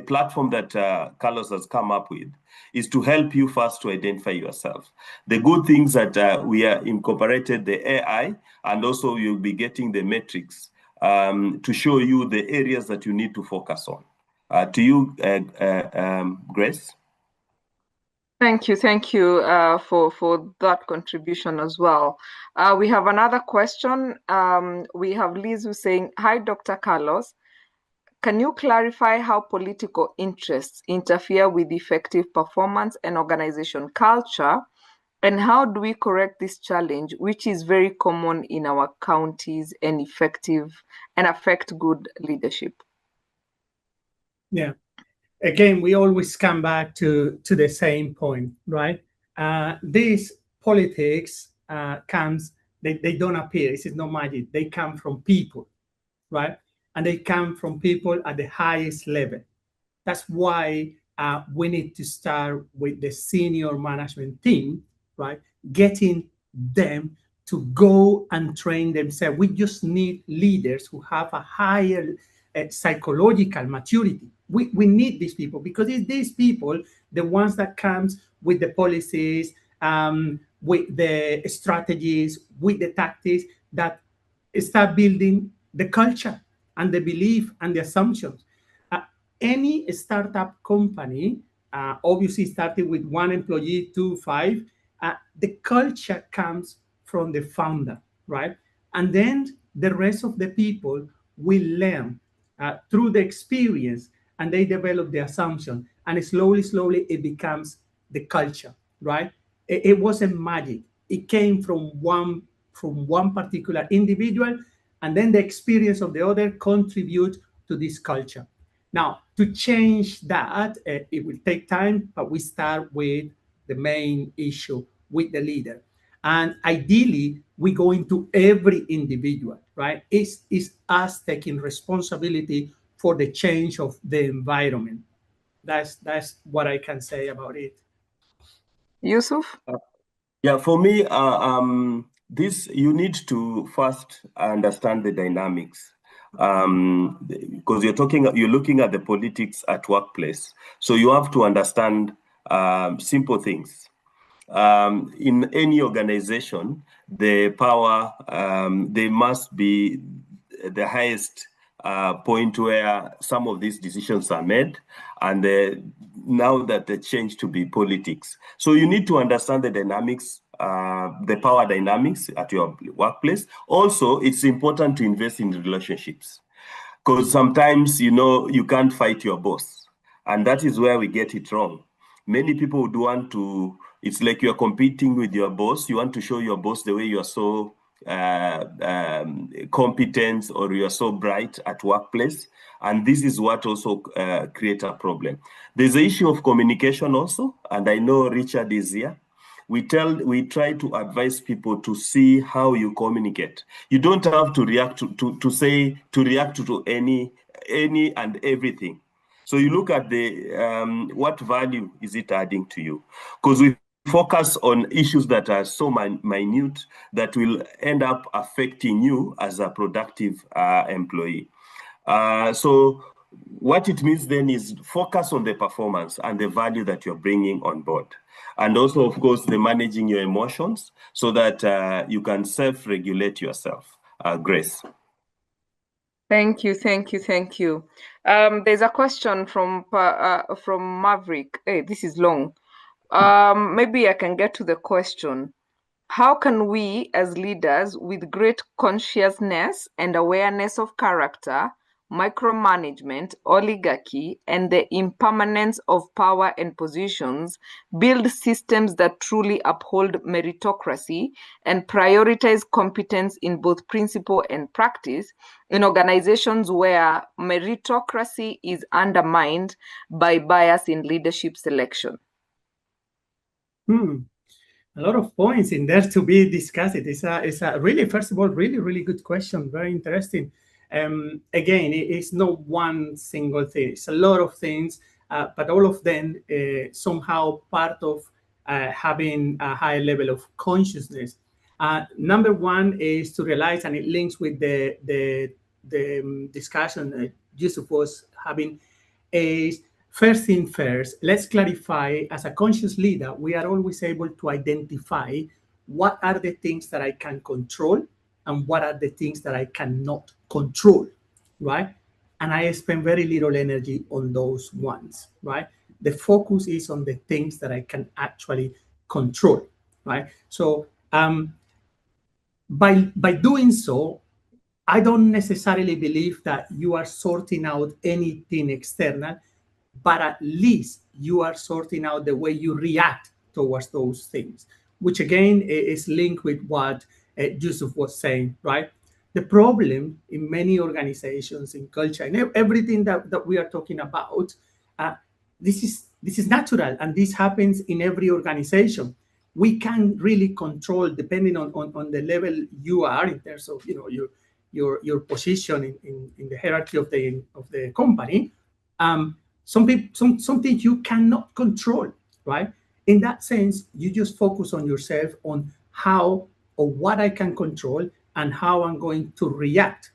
platform that Carlos has come up with is to help you first to identify yourself. The good things that we are incorporated the AI, and also you'll be getting the metrics to show you the areas that you need to focus on. To you, Grace. Thank you for that contribution as well. We have another question. We have Liz who's saying, "Hi, Dr. Carlos. Can you clarify how political interests interfere with effective performance and organization culture? And how do we correct this challenge, which is very common in our counties and affect good leadership?" Yeah. Again, we always come back to the same point, right? These politics comes, they don't appear. This is not magic. They come from people, right? And they come from people at the highest level. That's why we need to start with the senior management team, right? Getting them to go and train themselves. We just need leaders who have a higher psychological maturity. We need these people because it's these people, the ones that comes with the policies, with the strategies, with the tactics that start building the culture and the belief and the assumptions. Any startup company, obviously starting with one employee to five, the culture comes from the founder, right? And then the rest of the people will learn through the experience and they develop the assumption. And slowly it becomes the culture, right? It wasn't magic. It came from one particular individual, and then the experience of the other contribute to this culture. Now, to change that, it will take time, but we start with the main issue, with the leader. And ideally, we go into every individual, right? It's us taking responsibility for the change of the environment. That's what I can say about it. Yusuf? Yeah, for me, this you need to first understand the dynamics. Because you're looking at the politics at workplace. So you have to understand simple things. In any organization, the power, they must be the highest point where some of these decisions are made, and now that they change to be politics. So you need to understand the dynamics, the power dynamics at your workplace. Also, it's important to invest in relationships, because sometimes, you can't fight your boss, and that is where we get it wrong. Many people would want to, it's like you're competing with your boss. You want to show your boss the way you are so competent or you are so bright at workplace. And this is what also creates a problem. There's the issue of communication also, and I know Richard is here. We try to advise people to see how you communicate. You don't have to react to any and everything. So you look at the what value is it adding to you? Because we focus on issues that are so minute that will end up affecting you as a productive employee. So what it means then is focus on the performance and the value that you're bringing on board. And also, of course, the managing your emotions so that you can self-regulate yourself. Grace. Thank you, thank you, thank you. There's a question from Maverick. Hey, this is long. Maybe I can get to the question. How can we, as leaders with great consciousness and awareness of character, micromanagement, oligarchy, and the impermanence of power and positions, build systems that truly uphold meritocracy and prioritize competence in both principle and practice in organizations where meritocracy is undermined by bias in leadership selection? A lot of points in there to be discussed. It's a really, first of all, really good question. Very interesting. Again, it's not one single thing. It's a lot of things, but all of them somehow part of having a high level of consciousness. Number one is to realize, and it links with the discussion Yusuf was having, is first thing first, let's clarify, as a conscious leader, we are always able to identify what are the things that I can control and what are the things that I cannot control, right? And I spend very little energy on those ones, right? The focus is on the things that I can actually control, right? So by doing so, I don't necessarily believe that you are sorting out anything external, but at least you are sorting out the way you react towards those things, which again is linked with what Yusuf was saying, right? The problem in many organizations, in culture, and everything that we are talking about, this is natural, and this happens in every organization. We can really control, depending on the level you are in terms of your position in the hierarchy of the company. Something you cannot control, right? In that sense, you just focus on yourself, on how or what I can control and how I'm going to react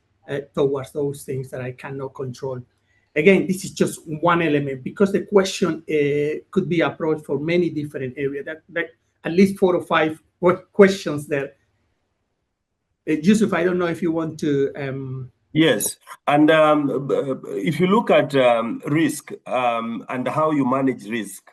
towards those things that I cannot control. Again, this is just one element, because the question could be approached for many different areas. That at least 4 or 5 questions there. Yusuf, I don't know if you want to. Yes, and if you look at risk and how you manage risk,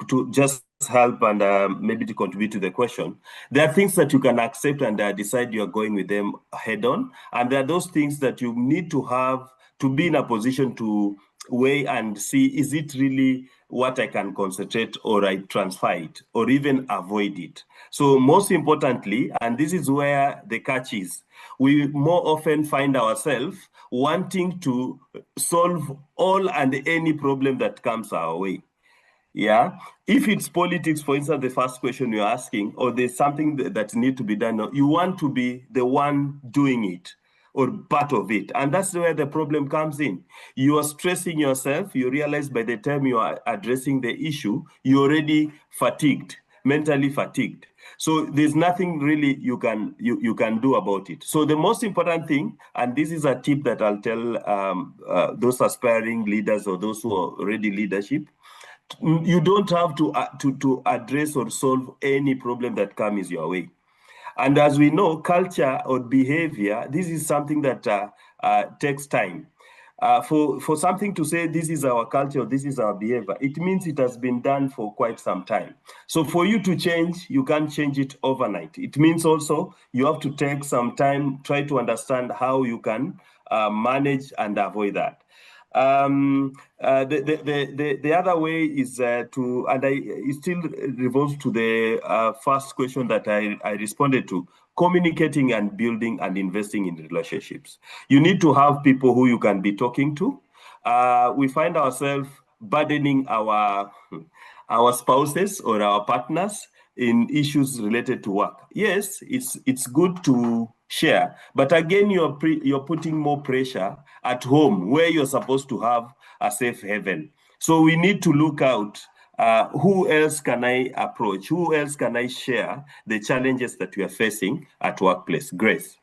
to just help and maybe to contribute to the question, there are things that you can accept and decide you are going with them head on, and there are those things that you need to have to be in a position to weigh and see, is it really what I can concentrate, or I transfer it, or even avoid it. So most importantly, and this is where the catch is, we more often find ourselves wanting to solve all and any problem that comes our way. Yeah, if it's politics, for instance, the first question you're asking, or there's something that needs to be done, you want to be the one doing it or part of it. And that's where the problem comes in. You are stressing yourself. You realize by the time you are addressing the issue, you're already fatigued, mentally fatigued. So there's nothing really you can do about it. So the most important thing, and this is a tip that I'll tell those aspiring leaders or those who are already leadership, you don't have to address or solve any problem that comes your way. And as we know, culture or behavior, this is something that takes time. For something to say this is our culture, this is our behavior, it means it has been done for quite some time. So for you to change, you can't change it overnight. It means also you have to take some time, try to understand how you can manage and avoid that. The other way is to, and it still revolves to the first question that I responded to, communicating and building and investing in relationships. You need to have people who you can be talking to. We find ourselves burdening our spouses or our partners in issues related to work. Yes, it's good to share, but again, you're putting more pressure at home where you're supposed to have a safe haven. So we need to look out who else can I approach? Who else can I share the challenges that we are facing at workplace? Grace.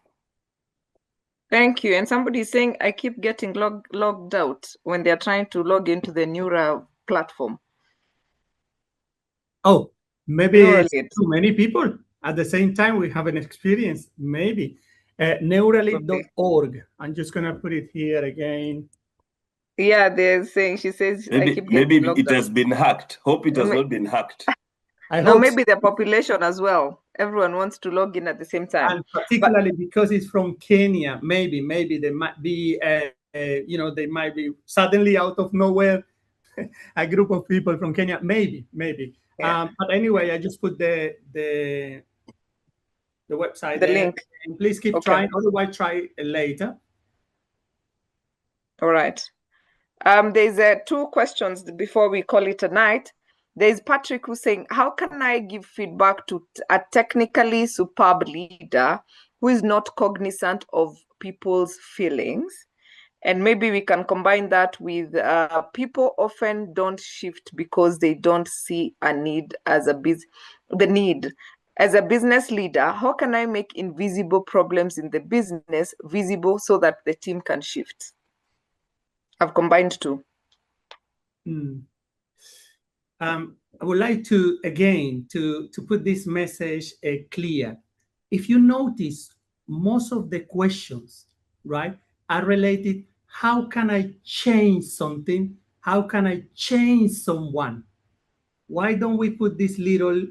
Thank you. And somebody is saying, I keep getting logged out when they're trying to log into the Neura platform. Oh, maybe Neuralink. it's too many people at the same time. We have an experience, maybe. Neuralink.org. I'm just going to put it here again. Yeah, they're saying, she says, maybe, I keep getting logged it has out. been hacked. Hope it has not been hacked. No, maybe the population as well. Everyone wants to log in at the same time. And particularly because it's from Kenya, maybe there might be, they might be suddenly out of nowhere, a group of people from Kenya, maybe. Yeah. But anyway, I just put the website the there. link. And please keep trying, otherwise try later. All right. There's 2 questions before we call it a night. There's Patrick who's saying, how can I give feedback to a technically superb leader who is not cognizant of people's feelings? And maybe we can combine that with people often don't shift because they don't see a need as the need. As a business leader, how can I make invisible problems in the business visible so that the team can shift? I've combined 2. I would like to, again, to put this message clear. If you notice, most of the questions, right, are related, how can I change something? How can I change someone? Why don't we put this little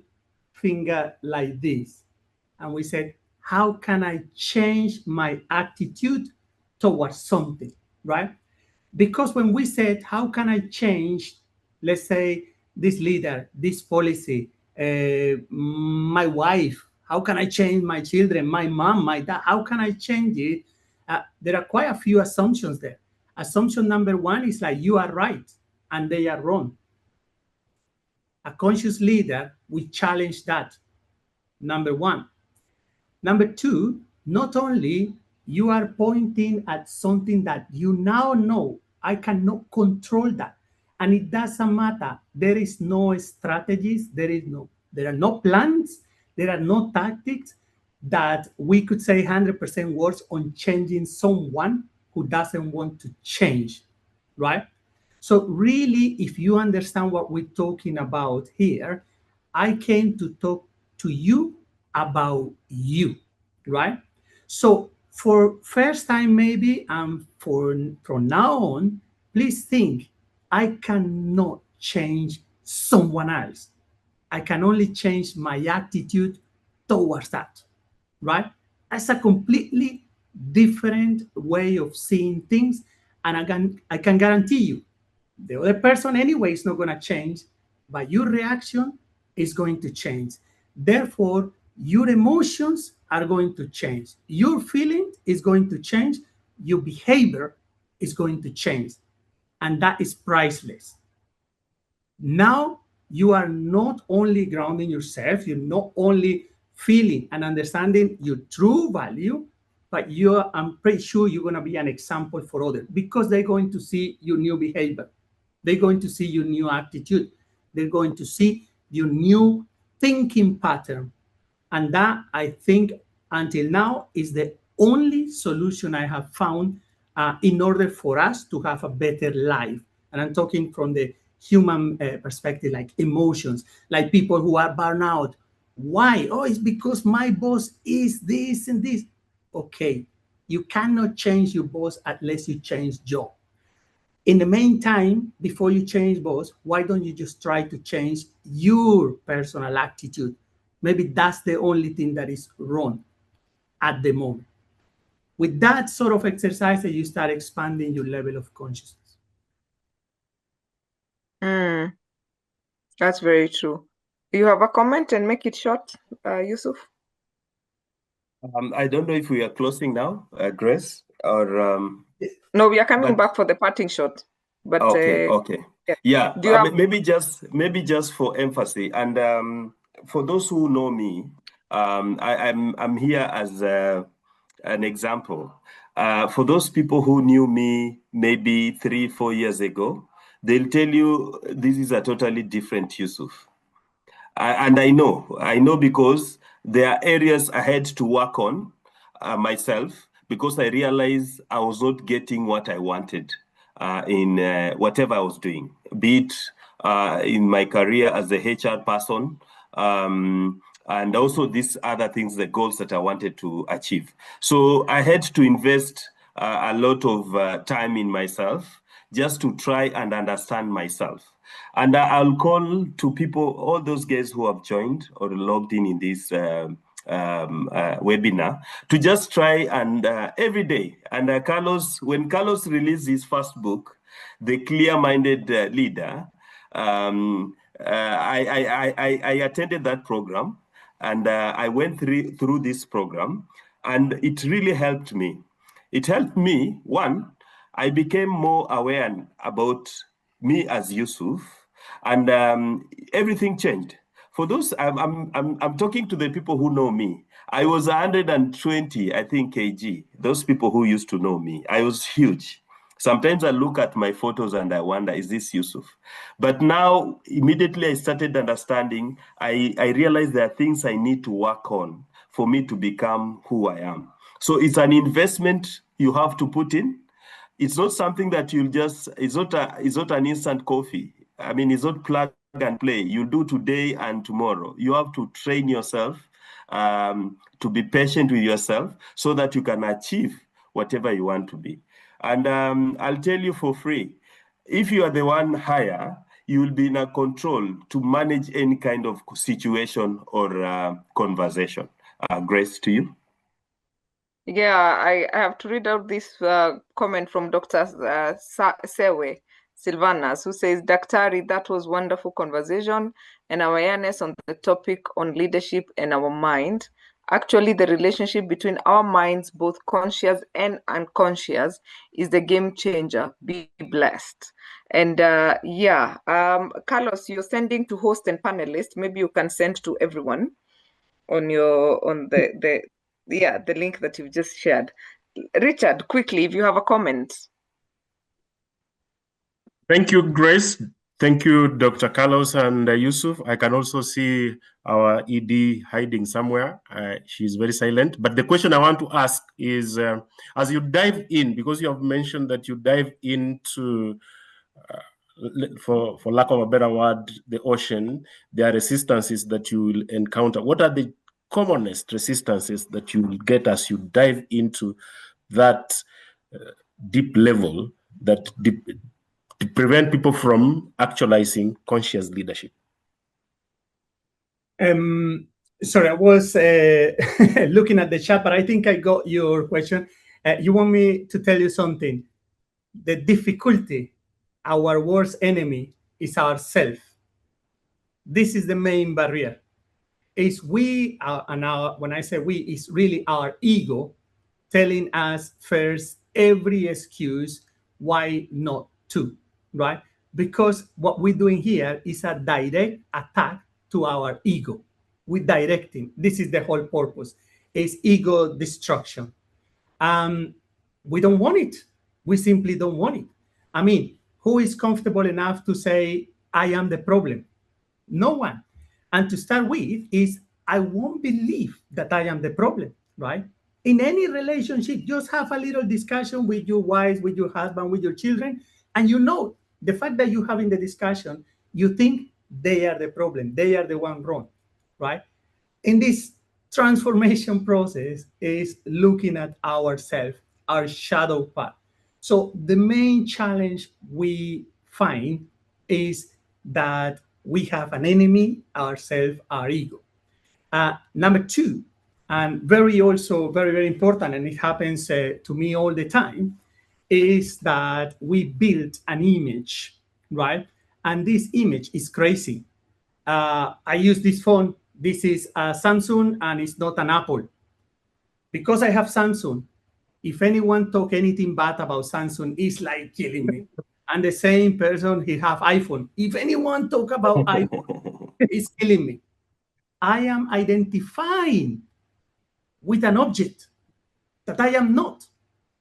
finger like this? And we said, how can I change my attitude towards something, right? Because when we said, how can I change, let's say, this leader, this policy, my wife, how can I change my children, my mom, my dad, how can I change it? There are quite a few assumptions there. Assumption number 1 is like, you are right and they are wrong. A conscious leader will challenge that, number 1. Number 2, not only you are pointing at something that you now know, I cannot control that. And it doesn't matter. There is no strategies. There are no plans. There are no tactics that we could say 100% works on changing someone who doesn't want to change, right? So really, if you understand what we're talking about here, I came to talk to you about you, right? So for first time maybe, and from now on, please think, I cannot change someone else. I can only change my attitude towards that, right? That's a completely different way of seeing things. And I can guarantee you, the other person anyway is not going to change, but your reaction is going to change. Therefore, your emotions are going to change. Your feeling is going to change. Your behavior is going to change. And that is priceless. Now, you are not only grounding yourself, you're not only feeling and understanding your true value, but I'm pretty sure you're going to be an example for others because they're going to see your new behavior. They're going to see your new attitude. They're going to see your new thinking pattern. And that, I think, until now, is the only solution I have found in order for us to have a better life. And I'm talking from the human perspective, like emotions, like people who are burnout. Why? Oh, it's because my boss is this and this. Okay, you cannot change your boss unless you change job. In the meantime, before you change boss, why don't you just try to change your personal attitude? Maybe that's the only thing that is wrong at the moment. With that sort of exercise, you start expanding your level of consciousness. That's very true. You have a comment and make it short, Yusuf? I don't know if we are closing now, Grace, or... No, we are coming back for the parting shot. But okay. Yeah, maybe just for emphasis, and for those who know me, I'm here as an example. For those people who knew me maybe 3-4 years ago, they'll tell you this is a totally different Yusuf. And I know because there are areas I had to work on myself, because I realized I was not getting what I wanted in whatever I was doing, be it in my career as a HR person, and also these other things, the goals that I wanted to achieve. So I had to invest a lot of time in myself just to try and understand myself. And I'll call to people, all those guys who have joined or logged in this webinar, to just try and every day. And when Carlos released his first book, The Clear-Minded Leader, I attended that program, and I went through this program, and it really helped me. It helped me, one, I became more aware about me as Yusuf, and everything changed. For those, I'm talking to the people who know me. I was 120, I think, kg. Those people who used to know me, I was huge. Sometimes I look at my photos and I wonder, is this Yusuf? But now, immediately I started understanding, I realized there are things I need to work on for me to become who I am. So it's an investment you have to put in. It's not something that you'll just, it's not an instant coffee. I mean, it's not plug and play. You do today and tomorrow. You have to train yourself to be patient with yourself so that you can achieve whatever you want to be. And I'll tell you for free, if you are the one higher, you will be in a control to manage any kind of situation or conversation. Grace, to you. Yeah, I have to read out this comment from Dr. Sewe Silvanas, who says, Daktari, that was wonderful conversation and awareness on the topic on leadership and our mind. Actually, the relationship between our minds, both conscious and unconscious, is the game changer. Be blessed. And Carlos, you're sending to host and panelists. Maybe you can send to everyone on the link that you've just shared. Richard, quickly, if you have a comment. Thank you, Grace. Thank you, Dr. Carlos and Yusuf. I can also see our ED hiding somewhere. She's very silent. But the question I want to ask is, as you dive in, because you have mentioned that you dive into, for lack of a better word, the ocean, there are resistances that you will encounter. What are the commonest resistances that you will get as you dive into that deep level, to prevent people from actualizing conscious leadership? Sorry, I was looking at the chat, but I think I got your question. You want me to tell you something? The difficulty, our worst enemy, is ourself. This is the main barrier. Is we, when I say we, it's really our ego telling us first every excuse why not to, right? Because what we're doing here is a direct attack to our ego. We're directing. This is the whole purpose. It's ego destruction. We don't want it. We simply don't want it. I mean, who is comfortable enough to say, I am the problem? No one. And to start with is, I won't believe that I am the problem, right? In any relationship, just have a little discussion with your wife, with your husband, with your children, and you know the fact that you're having the discussion, you think they are the problem, they are the one wrong, right? In this transformation process is looking at ourselves, our shadow path. So the main challenge we find is that we have an enemy, ourselves, our ego. Number two, and very very important, and it happens to me all the time, is that we build an image, right? And this image is crazy. I use this phone. This is a Samsung and it's not an Apple. Because I have Samsung, if anyone talk anything bad about Samsung, it's like killing me. And the same person, he have iPhone. If anyone talk about iPhone, it's killing me. I am identifying with an object that I am not,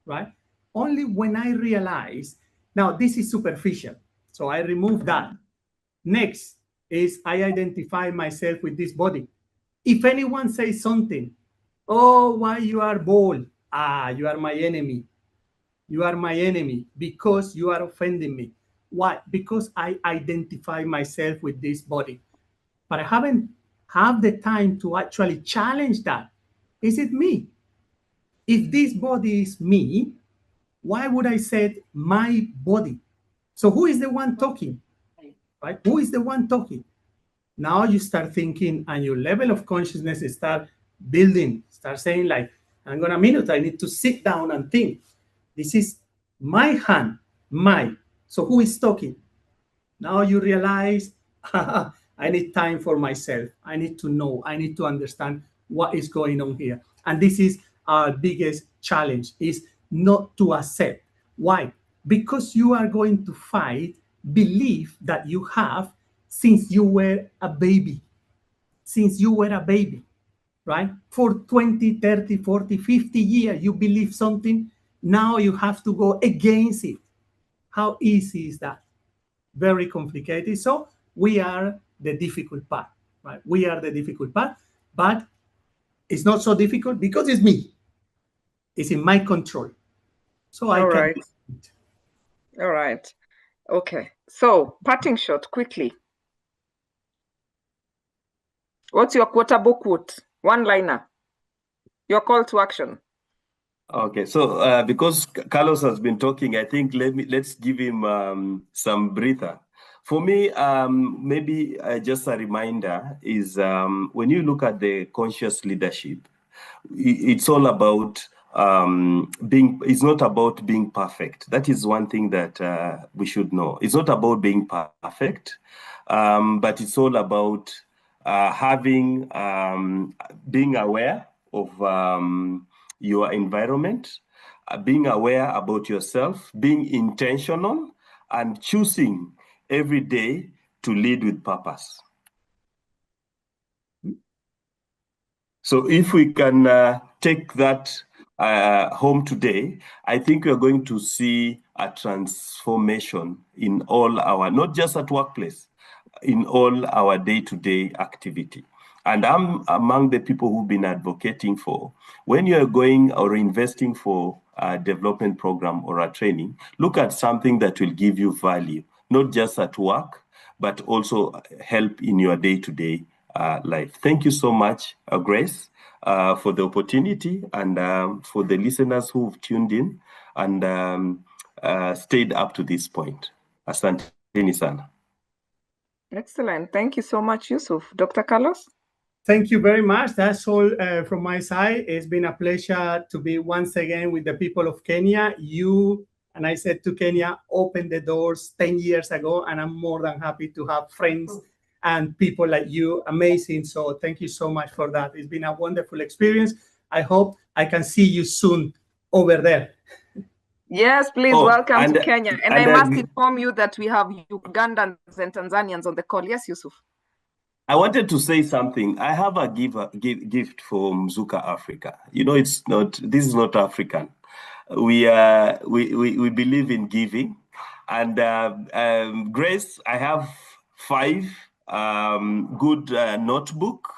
right? Only when I realize, now this is superficial. So I remove that. Next is I identify myself with this body. If anyone says something, oh, why you are bald? Ah, you are my enemy. You are my enemy because you are offending me. Why? Because I identify myself with this body. But I haven't had the time to actually challenge that. Is it me? If this body is me, why would I say my body? So who is the one talking? Right? Who is the one talking? Now you start thinking and your level of consciousness start building, start saying like, hang on a minute, I need to sit down and think. This is my hand, my. So who is talking? Now you realize, I need time for myself. I need to know, I need to understand what is going on here. And this is our biggest challenge, is not to accept. Why? Because you are going to fight belief that you have since you were a baby. Since you were a baby, right? For 20, 30, 40, 50 years, you believe something. Now you have to go against it. How easy is that? Very complicated. So we are the difficult part, right? We are the difficult part, but it's not so difficult because it's me. It's in my control. So I All can right. do it. All right. Okay. So, parting shot quickly. What's your quotable quote? One liner. Your call to action. Okay, so because Carlos has been talking, I think let's give him some breather. For me, maybe just a reminder is when you look at the conscious leadership, it's all about being. It's not about being perfect. That is one thing that we should know. It's not about being perfect, but it's all about having being aware of your environment, being aware about yourself, being intentional, and choosing every day to lead with purpose. So if we can take that home today, I think we're going to see a transformation in all our, not just at workplace, in all our day-to-day activity. And I'm among the people who've been advocating for, when you're going or investing for a development program or a training, look at something that will give you value, not just at work, but also help in your day-to-day life. Thank you so much, Grace, for the opportunity, and for the listeners who've tuned in and stayed up to this point. Asanteni sana. Excellent. Thank you so much, Yusuf. Dr. Carlos? Thank you very much. That's all from my side. It's been a pleasure to be once again with the people of Kenya. You, and I said to Kenya, opened the doors 10 years ago, and I'm more than happy to have friends and people like you. Amazing. So thank you so much for that. It's been a wonderful experience. I hope I can see you soon over there. Yes, please welcome to Kenya. And I must inform you that we have Ugandans and Tanzanians on the call. Yes, Yusuf. I wanted to say something. I have a gift for Mzuka Africa. You know, this is not African. We believe in giving. And Grace, I have 5 good notebook,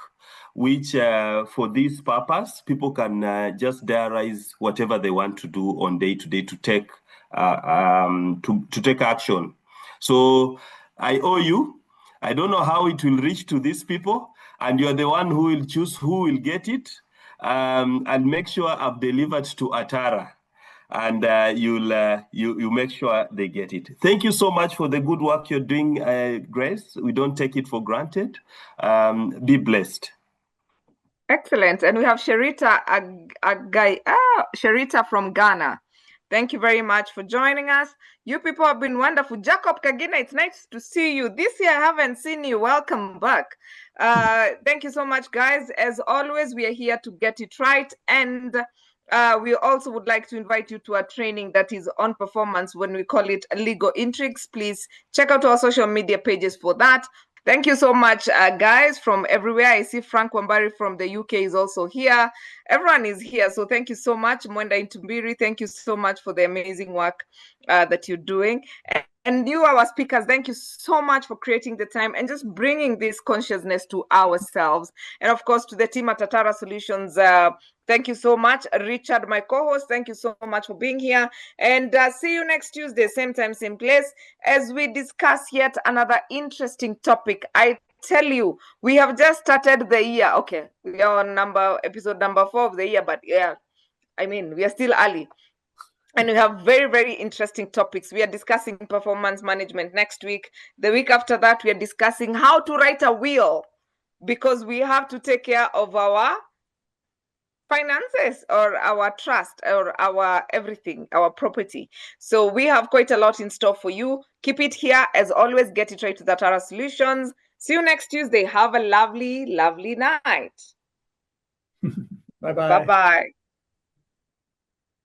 which for this purpose, people can just diarize whatever they want to do on day to day to take action. So I owe you. I don't know how it will reach to these people, and you're the one who will choose who will get it, and make sure I've delivered to Atara, and you make sure they get it. Thank you so much for the good work you're doing, Grace. We don't take it for granted. Be blessed. Excellent. And we have Sherita Sherita from Ghana. Thank you very much for joining us. You people have been wonderful. Jacob Kagina, it's nice to see you. This year I haven't seen you. Welcome back. Thank you so much, guys. As always, we are here to get it right. And we also would like to invite you to a training that is on performance when we call it Legal Intrigues. Please check out our social media pages for that. Thank you so much, guys, from everywhere. I see Frank Wambari from the UK is also here. Everyone is here. So thank you so much. Mwenda Intumbiri, thank you so much for the amazing work that you're doing. And you, our speakers, thank you so much for creating the time and just bringing this consciousness to ourselves. And of course, to the team at Tatara Solutions, thank you so much. Richard, my co-host, thank you so much for being here. And see you next Tuesday, same time, same place, as we discuss yet another interesting topic. I tell you, we have just started the year. Okay, we are on episode number 4 of the year, but yeah, I mean, we are still early. And we have very, very interesting topics. We are discussing performance management next week. The week after that, we are discussing how to write a will, because we have to take care of our finances or our trust or our everything, our property. So we have quite a lot in store for you. Keep it here. As always, get it right to Tatara Solutions. See you next Tuesday. Have a lovely, lovely night. Bye-bye. Bye-bye.